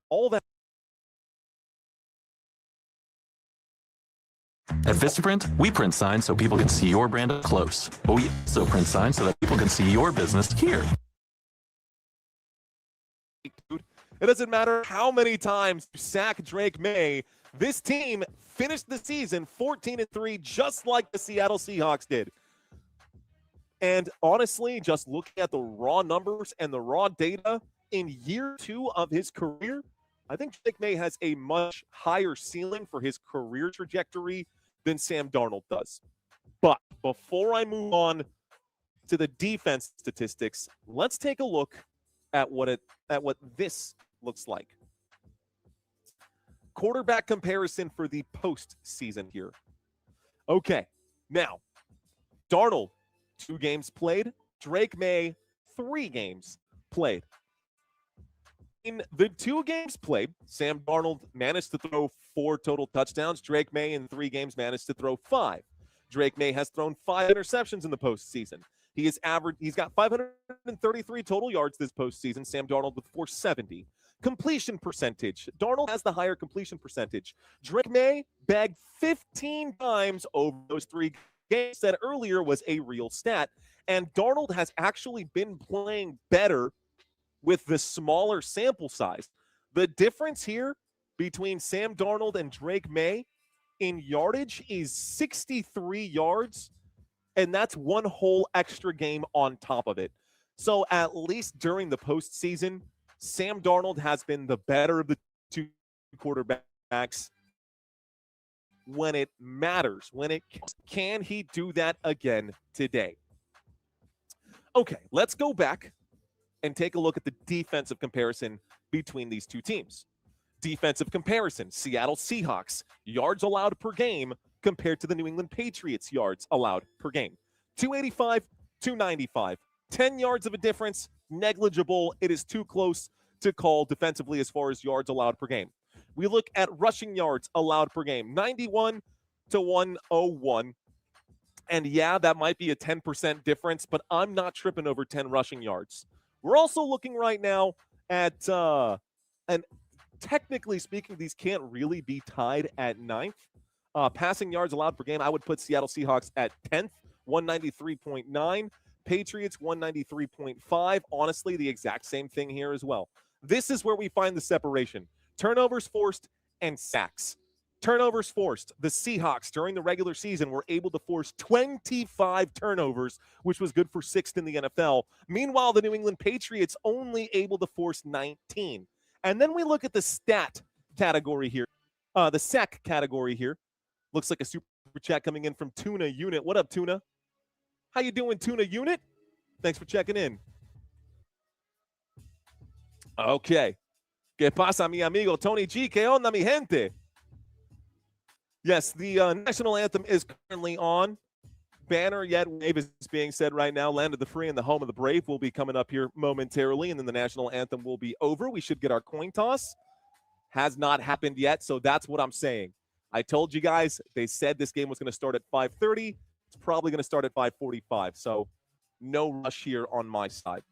all that. At Vistaprint, we print signs so people can see your brand up close. But we also print signs so that people can see your business here. It doesn't matter how many times you sack Drake May. This team finished the season 14-3, just like the Seattle Seahawks did. And honestly, just looking at the raw numbers and the raw data in year 2 of his career, I think Drake May has a much higher ceiling for his career trajectory than Sam Darnold does. But before I move on to the defense statistics, let's take a look at what this looks like. Quarterback comparison for the postseason here. Okay, now, Darnold, 2 games played. Drake May, 3 games played. In the 2 games played, Sam Darnold managed to throw 4 total touchdowns. Drake May in 3 games managed to throw 5. Drake May has thrown 5 interceptions in the postseason. He's got 533 total yards this postseason. Sam Darnold with 470. Completion percentage. Darnold has the higher completion percentage. Drake May bagged 15 times over those 3 games that earlier was a real stat. And Darnold has actually been playing better with the smaller sample size. The difference here between Sam Darnold and Drake May in yardage is 63 yards, and that's 1 whole extra game on top of it. So at least during the postseason, Sam Darnold has been the better of the 2 quarterbacks when it matters. Can he do that again today? Okay, let's go back and take a look at the defensive comparison between these 2 teams. Defensive comparison, Seattle Seahawks, yards allowed per game compared to the New England Patriots yards allowed per game. 285, 295. 10 yards of a difference, negligible. It is too close to call defensively as far as yards allowed per game. We look at rushing yards allowed per game, 91 to 101. And yeah, that might be a 10% difference, but I'm not tripping over 10 rushing yards. We're also looking right now at, and technically speaking, these can't really be tied at 9th. Passing yards allowed per game, I would put Seattle Seahawks at 10th, 193.9. Patriots, 193.5. Honestly, the exact same thing here as well. This is where we find the separation. Turnovers forced and sacks. Turnovers forced. The Seahawks, during the regular season, were able to force 25 turnovers, which was good for 6th in the NFL. Meanwhile, the New England Patriots only able to force 19. And then we look at the stat category here. The sack category here. Looks like a super chat coming in from Tuna Unit. What up, Tuna? How you doing, Tuna Unit? Thanks for checking in. Okay. ¿Qué pasa, mi amigo Tony G? ¿Qué onda, mi gente? Yes, the national anthem is currently on. Banner yet wave is being said right now. Land of the free and the home of the brave will be coming up here momentarily, and then the national anthem will be over. We should get our coin toss. Has not happened yet, so that's what I'm saying. I told you guys, they said this game was going to start at 5:30. It's probably going to start at 5:45, so no rush here on my side.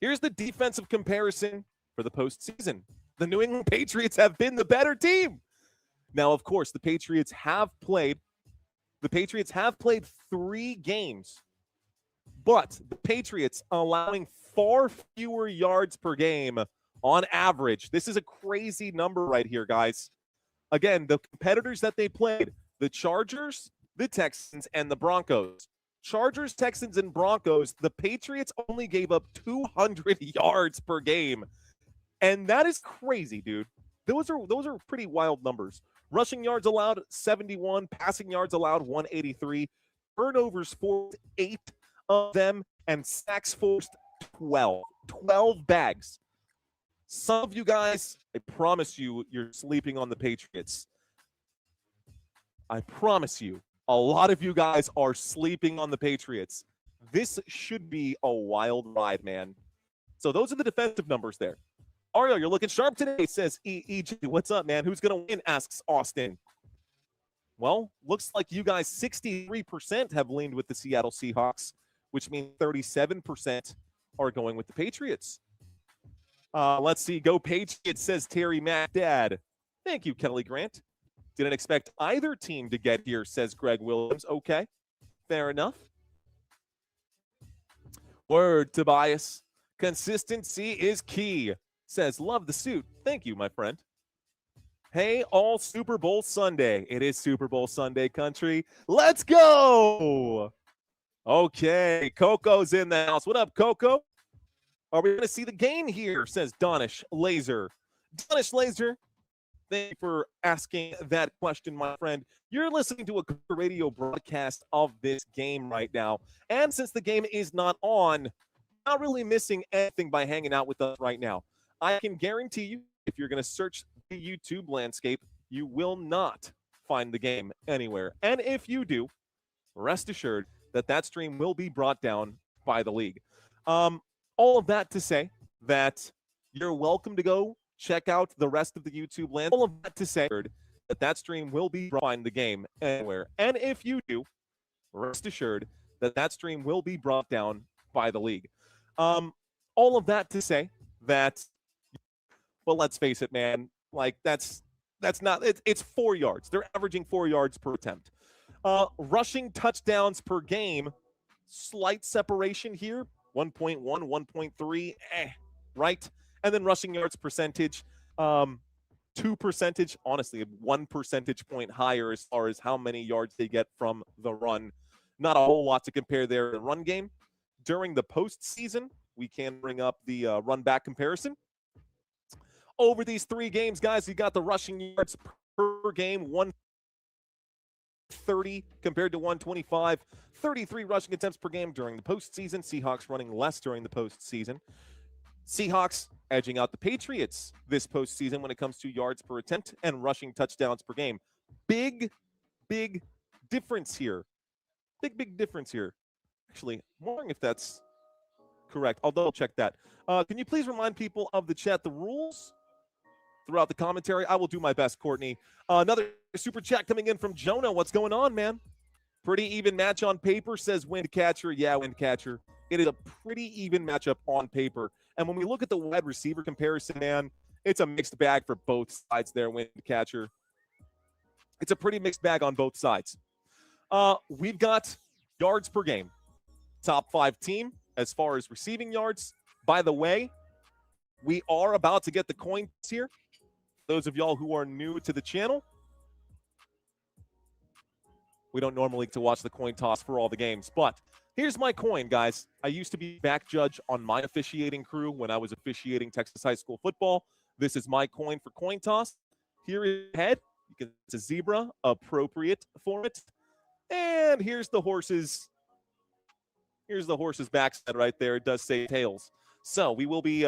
Here's the defensive comparison for the postseason. The New England Patriots have been the better team. Now, of course, the Patriots have played 3 games, but the Patriots allowing far fewer yards per game on average. This is a crazy number right here, guys. Again, the competitors that they played, the Chargers, the Texans, and the Broncos. Chargers, Texans, and Broncos, the Patriots only gave up 200 yards per game. And that is crazy, dude. Those are pretty wild numbers. Rushing yards allowed 71, passing yards allowed 183, turnovers forced 8 of them, and sacks forced 12. 12 bags. Some of you guys, I promise you, you're sleeping on the Patriots. I promise you, a lot of you guys are sleeping on the Patriots. This should be a wild ride, man. So those are the defensive numbers there. Ario, you're looking sharp today, says EEG. What's up, man? Who's going to win, asks Austin. Well, looks like you guys 63% have leaned with the Seattle Seahawks, which means 37% are going with the Patriots. Let's see. Go Patriots, says Terry Mac Dad. Thank you, Kelly Grant. Didn't expect either team to get here, says Greg Williams. Okay, fair enough. Word, Tobias. Consistency is key, says love the suit. Thank you, my friend. Hey, all Super Bowl Sunday. It is Super Bowl Sunday, country. Let's go. Okay, Coco's in the house. What up, Coco? Are we going to see the game here, says Donish Laser. Donish Laser, thank you for asking that question, my friend. You're listening to a radio broadcast of this game right now. And since the game is not on, not really missing anything by hanging out with us right now. I can guarantee you, if you're going to search the YouTube landscape, you will not find the game anywhere. And if you do, rest assured that that stream will be brought down by the league. All of that to say that you're welcome to go check out the rest of the YouTube land. All of that to say that that stream will be brought in the game anywhere. And if you do, rest assured that that stream will be brought down by the league. All of that to say that, well, let's face it, man. Like that's not. It's 4 yards. They're averaging 4 yards per attempt. Rushing touchdowns per game, slight separation here. 1.1, 1.3, right? And then rushing yards percentage, 2%, honestly, 1 percentage point higher as far as how many yards they get from the run. Not a whole lot to compare there in the run game. During the postseason, we can bring up the run back comparison. Over these 3 games, guys, you got the rushing yards per game, 130 compared to 125. 33 rushing attempts per game during the postseason. Seahawks running less during the postseason. Seahawks edging out the Patriots this postseason when it comes to yards per attempt and rushing touchdowns per game. Big difference here. Big difference here. Actually, I'm wondering if that's correct. I'll double check that. Can you please remind people of the chat the rules throughout the commentary? I will do my best, Courtney. Another super chat coming in from Jonah. What's going on, man? Pretty even match on paper, says Windcatcher. Yeah, Windcatcher. It is a pretty even matchup on paper. And when we look at the wide receiver comparison, man, it's a mixed bag for both sides there, Windcatcher. It's a pretty mixed bag on both sides. We've got yards per game. Top 5 team as far as receiving yards. By the way, we are about to get the coins here. Those of y'all who are new to the channel, we don't normally get to watch the coin toss for all the games, but here's my coin, guys. I used to be back judge on my officiating crew when I was officiating Texas high school football. This is my coin for coin toss. Here is head. It's a zebra, appropriate for it. And here's the horse's backside right there. It does say tails. So we will be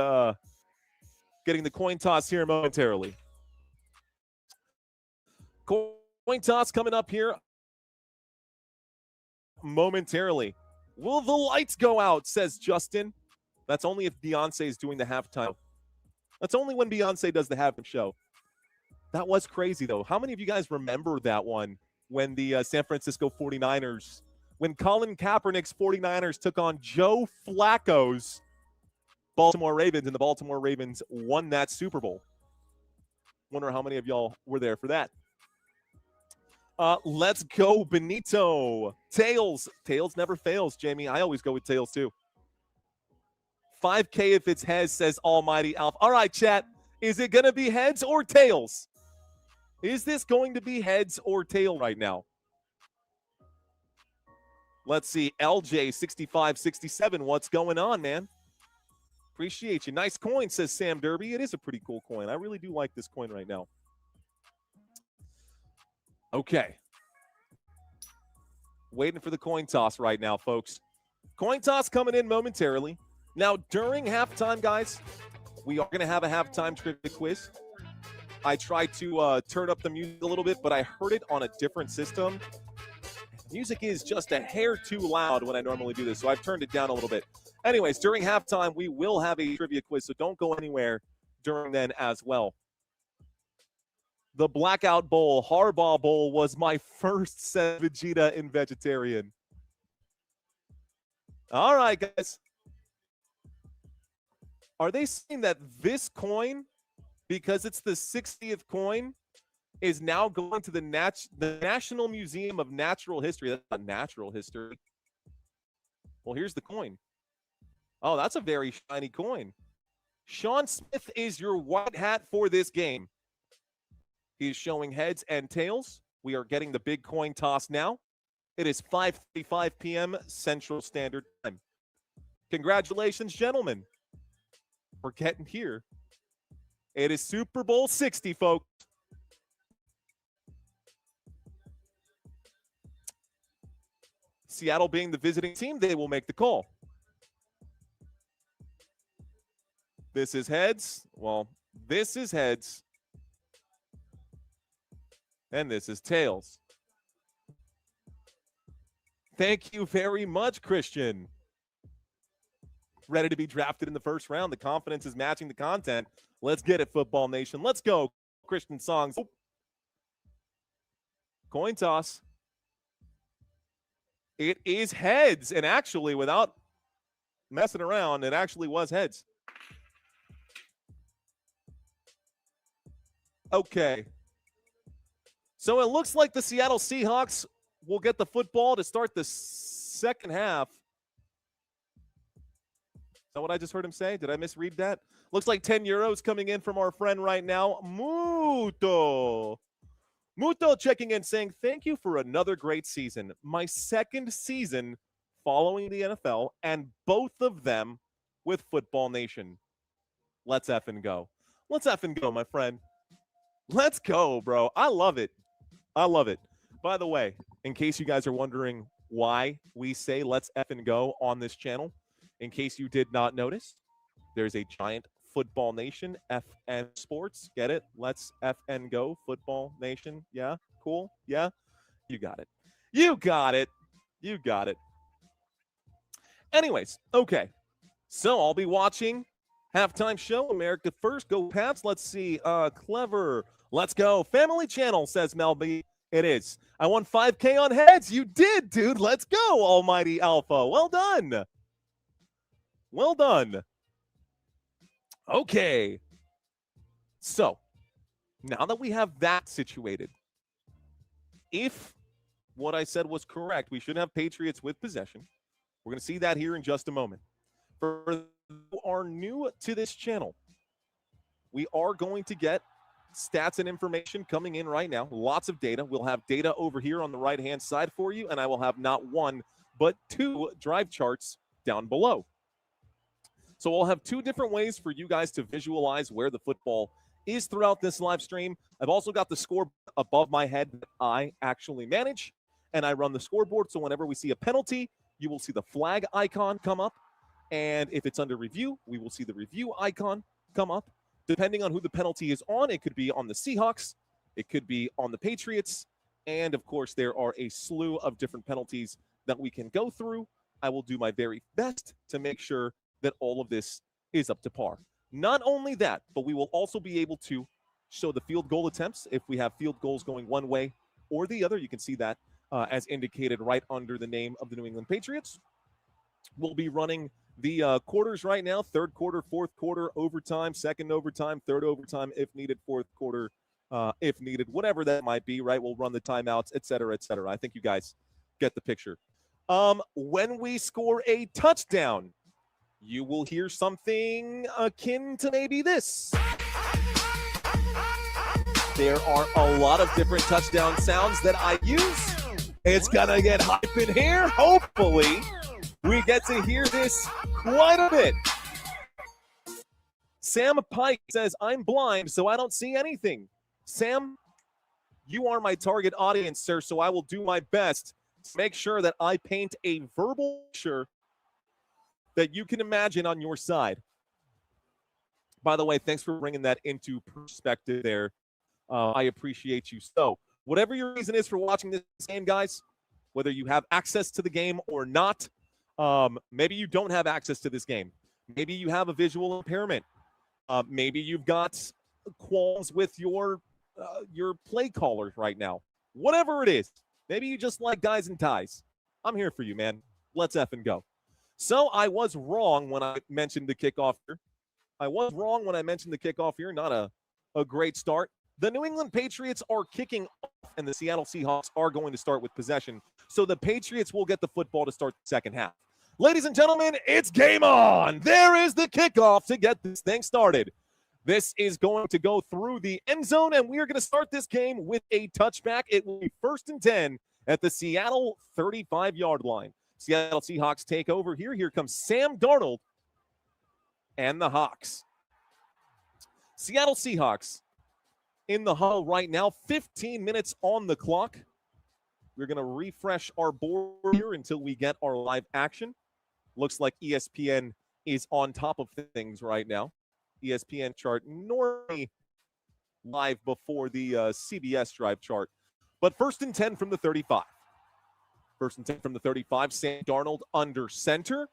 getting the coin toss here momentarily. Coin toss coming up here momentarily. Will the lights go out, says Justin. That's only if Beyonce is doing the halftime. That's only when Beyonce does the halftime show. That was crazy, though. How many of you guys remember that one when the San Francisco 49ers, when Colin Kaepernick's 49ers took on Joe Flacco's Baltimore Ravens, and the Baltimore Ravens won that Super Bowl? Wonder how many of y'all were there for that. Let's go, Benito. Tails. Tails never fails, Jamie. I always go with tails, too. 5K if it's heads, says Almighty Alf. All right, chat. Is it going to be heads or tails? Is this going to be heads or tail right now? Let's see, LJ6567. What's going on, man? Appreciate you. Nice coin, says Sam Derby. It is a pretty cool coin. I really do like this coin right now. Okay. Waiting for the coin toss right now, folks. Coin toss coming in momentarily. Now, during halftime, guys, we are going to have a halftime trivia quiz. I tried to turn up the music a little bit, but I heard it on a different system. Music is just a hair too loud when I normally do this, so I've turned it down a little bit. Anyways, during halftime, we will have a trivia quiz, so don't go anywhere during then as well. The Blackout Bowl, Harbaugh Bowl, was my first set Vegeta in vegetarian. All right, guys. Are they saying that this coin, because it's the 60th coin, is now going to the National Museum of Natural History? That's not natural history. Well, here's the coin. Oh, that's a very shiny coin. Sean Smith is your white hat for this game. He is showing heads and tails. We are getting the big coin toss now. It is 5:35 p.m. Central Standard Time. Congratulations, gentlemen, for getting here. It is Super Bowl 60, folks. Seattle being the visiting team, they will make the call. This is heads. Well, this is heads. And this is tails. Thank you very much, Christian. Ready to be drafted in the first round. The confidence is matching the content. Let's get it, Football Nation. Let's go, Christian Songs. Oh. Coin toss. It is heads. And actually, without messing around, it actually was heads. Okay. So it looks like the Seattle Seahawks will get the football to start the second half. Is that what I just heard him say? Did I misread that? Looks like 10 euros coming in from our friend right now, Muto. Muto checking in saying, thank you for another great season. My second season following the NFL, and both of them with Football Nation. Let's effing go. Let's effing go, my friend. Let's go, bro. I love it. I love it. By the way, in case you guys are wondering why we say let's effing go on this channel, in case you did not notice, there's a giant Football Nation, FN Sports. Get it? Let's FN go, Football Nation. Yeah? Cool? Yeah? You got it. You got it. You got it. Anyways, okay. So I'll be watching halftime show, America First. Go Pats. Let's see. Clever. Let's go. Family Channel, says Mel B. It is. I won 5K on heads. You did, dude. Let's go, Almighty Alpha. Well done. Well done. Okay. So, now that we have that situated, if what I said was correct, we should have Patriots with possession. We're going to see that here in just a moment. For those who are new to this channel, we are going to get stats and information coming in right now. Lots of data. We'll have data over here on the right-hand side for you, and I will have not one, but two drive charts down below. So we'll have two different ways for you guys to visualize where the football is throughout this live stream. I've also got the score above my head that I actually manage, and I run the scoreboard. So whenever we see a penalty, you will see the flag icon come up. And if it's under review, we will see the review icon come up. Depending on who the penalty is on, it could be on the Seahawks, it could be on the Patriots, and of course, there are a slew of different penalties that we can go through. I will do my very best to make sure that all of this is up to par. Not only that, but we will also be able to show the field goal attempts if we have field goals going one way or the other. You can see that as indicated right under the name of the New England Patriots. We'll be running the quarters right now: third quarter, fourth quarter, overtime, second overtime, third overtime if needed, fourth quarter if needed, whatever that might be, right? We'll run the timeouts, et cetera, et cetera. I think you guys get the picture. When we score a touchdown, you will hear something akin to maybe this. There are a lot of different touchdown sounds that I use. It's gonna get hype in here. Hope hopefully we get to hear this quite a bit. Sam Pike says, I'm blind, so I don't see anything. Sam, you are my target audience, sir, so I will do my best to make sure that I paint a verbal picture that you can imagine on your side. By the way, thanks for bringing that into perspective there. I appreciate you. So, whatever your reason is for watching this game, guys, whether you have access to the game or not, maybe you don't have access to this game. Maybe you have a visual impairment. Maybe you've got qualms with your play callers right now. Whatever it is, maybe you just like guys in ties. I'm here for you, man. Let's effing go. So I was wrong when I mentioned the kickoff here. Not a great start. The New England Patriots are kicking off, and the Seattle Seahawks are going to start with possession. So the Patriots will get the football to start the second half. Ladies and gentlemen, it's game on. There is the kickoff to get this thing started. This is going to go through the end zone, and we are going to start this game with a touchback. It will be 1st and 10 at the Seattle 35-yard line. Seattle Seahawks take over here. Here comes Sam Darnold and the Hawks. Seattle Seahawks in the huddle right now. 15 minutes on the clock. We're going to refresh our board here until we get our live action. Looks like ESPN is on top of things right now. ESPN chart normally live before the CBS drive chart. But 1st and 10 from the 35. 1st and 10 from the 35. Sam Darnold under center.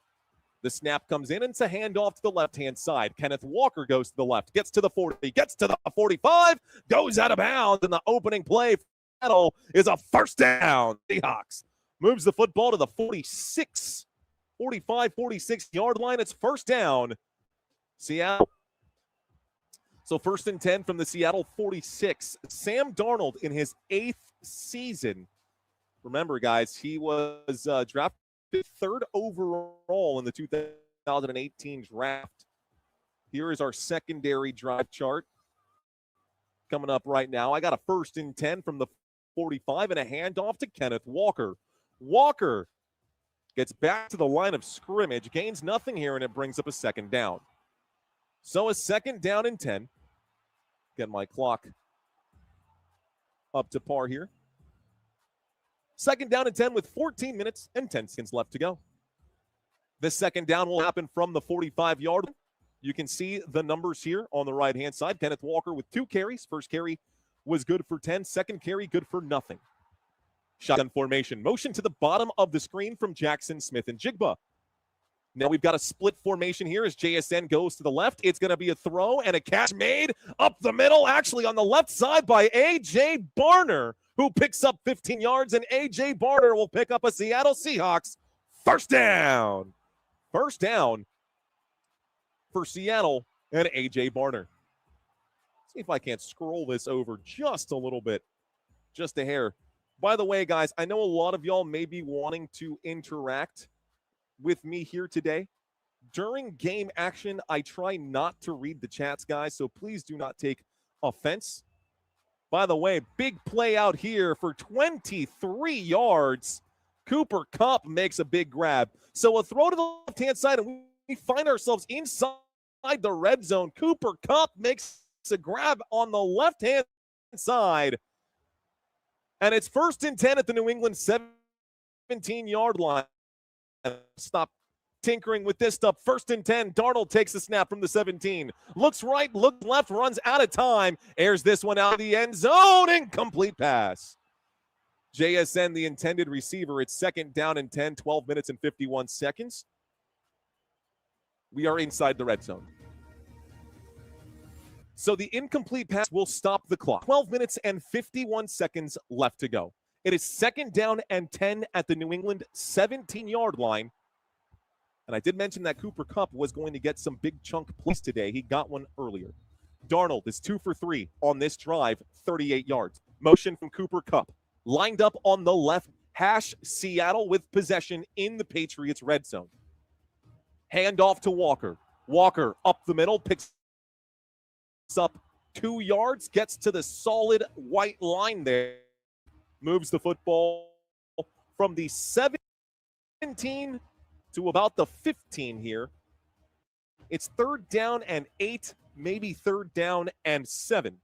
The snap comes in, and it's a handoff to the left-hand side. Kenneth Walker goes to the left, gets to the 40, gets to the 45, goes out of bounds, and the opening play for Seattle is a 1st down. Seahawks moves the football to the 46, 45, 46-yard line. It's 1st down, Seattle. So 1st and 10 from the Seattle 46. Sam Darnold in his 8th season. Remember, guys, he was drafted 3rd overall in the 2018 draft. Here is our secondary drive chart coming up right now. I got a 1st and 10 from the 45 and a handoff to Kenneth Walker. Walker gets back to the line of scrimmage, gains nothing here, and it brings up a 2nd down. So a 2nd down and 10. Get my clock up to par here. 2nd down and 10 with 14 minutes and 10 seconds left to go. The 2nd down will happen from the 45-yard line. You can see the numbers here on the right-hand side. Kenneth Walker with 2 carries. First carry was good for 10. Second carry, good for nothing. Shotgun formation. Motion to the bottom of the screen from Jackson Smith and Jigba. Now we've got a split formation here as JSN goes to the left. It's going to be a throw and a catch made up the middle, actually on the left side by A.J. Barner, who picks up 15 yards, and A.J. Barner will pick up a Seattle Seahawks 1st down. 1st down for Seattle and A.J. Barner. See if I can't scroll this over just a little bit, just a hair. By the way, guys, I know a lot of y'all may be wanting to interact with me here today. During game action, I try not to read the chats, guys, so please do not take offense. By the way, big play out here for 23 yards. Cooper Kupp makes a big grab. So a throw to the left-hand side, and we find ourselves inside the red zone. Cooper Kupp makes a grab on the left-hand side. And it's 1st and 10 at the New England 17-yard line. Stop tinkering with this stuff. 1st and 10. Darnold takes the snap from the 17. Looks right, looks left, runs out of time. Airs this one out of the end zone. Incomplete pass. JSN, the intended receiver. It's 2nd down and 10, 12 minutes and 51 seconds. We are inside the red zone. So the incomplete pass will stop the clock. 12 minutes and 51 seconds left to go. It is 2nd down and 10 at the New England 17-yard line. And I did mention that Cooper Kupp was going to get some big chunk plays today. He got one earlier. Darnold is 2 for 3 on this drive, 38 yards. Motion from Cooper Kupp. Lined up on the left hash, Seattle with possession in the Patriots red zone. Handoff to Walker. Walker up the middle, picks up 2 yards, gets to the solid white line there. Moves the football from the 7 17 to about the 15 here. It's 3rd down and 8, maybe 3rd down and 7.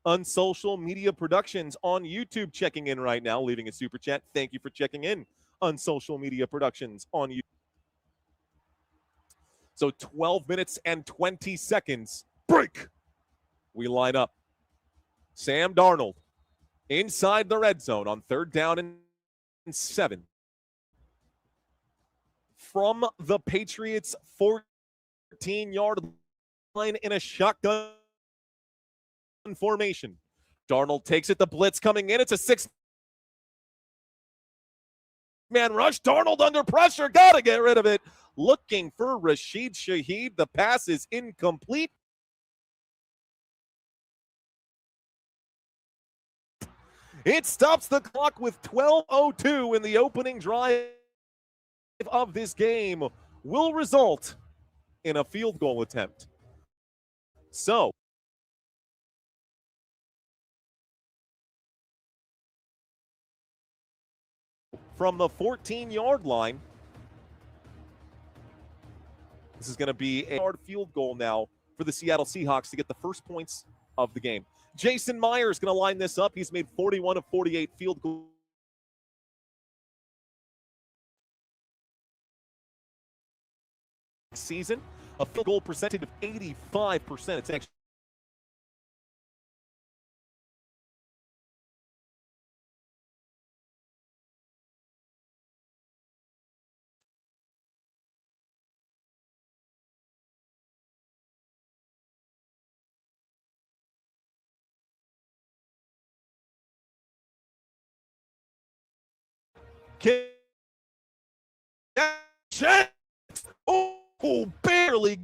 Unsocial Media Productions on YouTube checking in right now, leaving a super chat. Thank you for checking in. Unsocial Media Productions on YouTube. So 12 minutes and 20 seconds. Break. We line up. Sam Darnold inside the red zone on 3rd down and 7. From the Patriots 14-yard line in a shotgun formation. Darnold takes it. The blitz coming in. It's a 6-man rush. Darnold under pressure. Got to get rid of it. Looking for Rashid Shaheed. The pass is incomplete. It stops the clock with 12:02 in the opening drive of this game. Will result in a field goal attempt. So, from the 14-yard line, this is going to be a hard field goal now for the Seattle Seahawks to get the first points of the game. Jason Myers is going to line this up. He's made 41 of 48 field goals season. A field goal percentage of 85%. It's actually oh, barely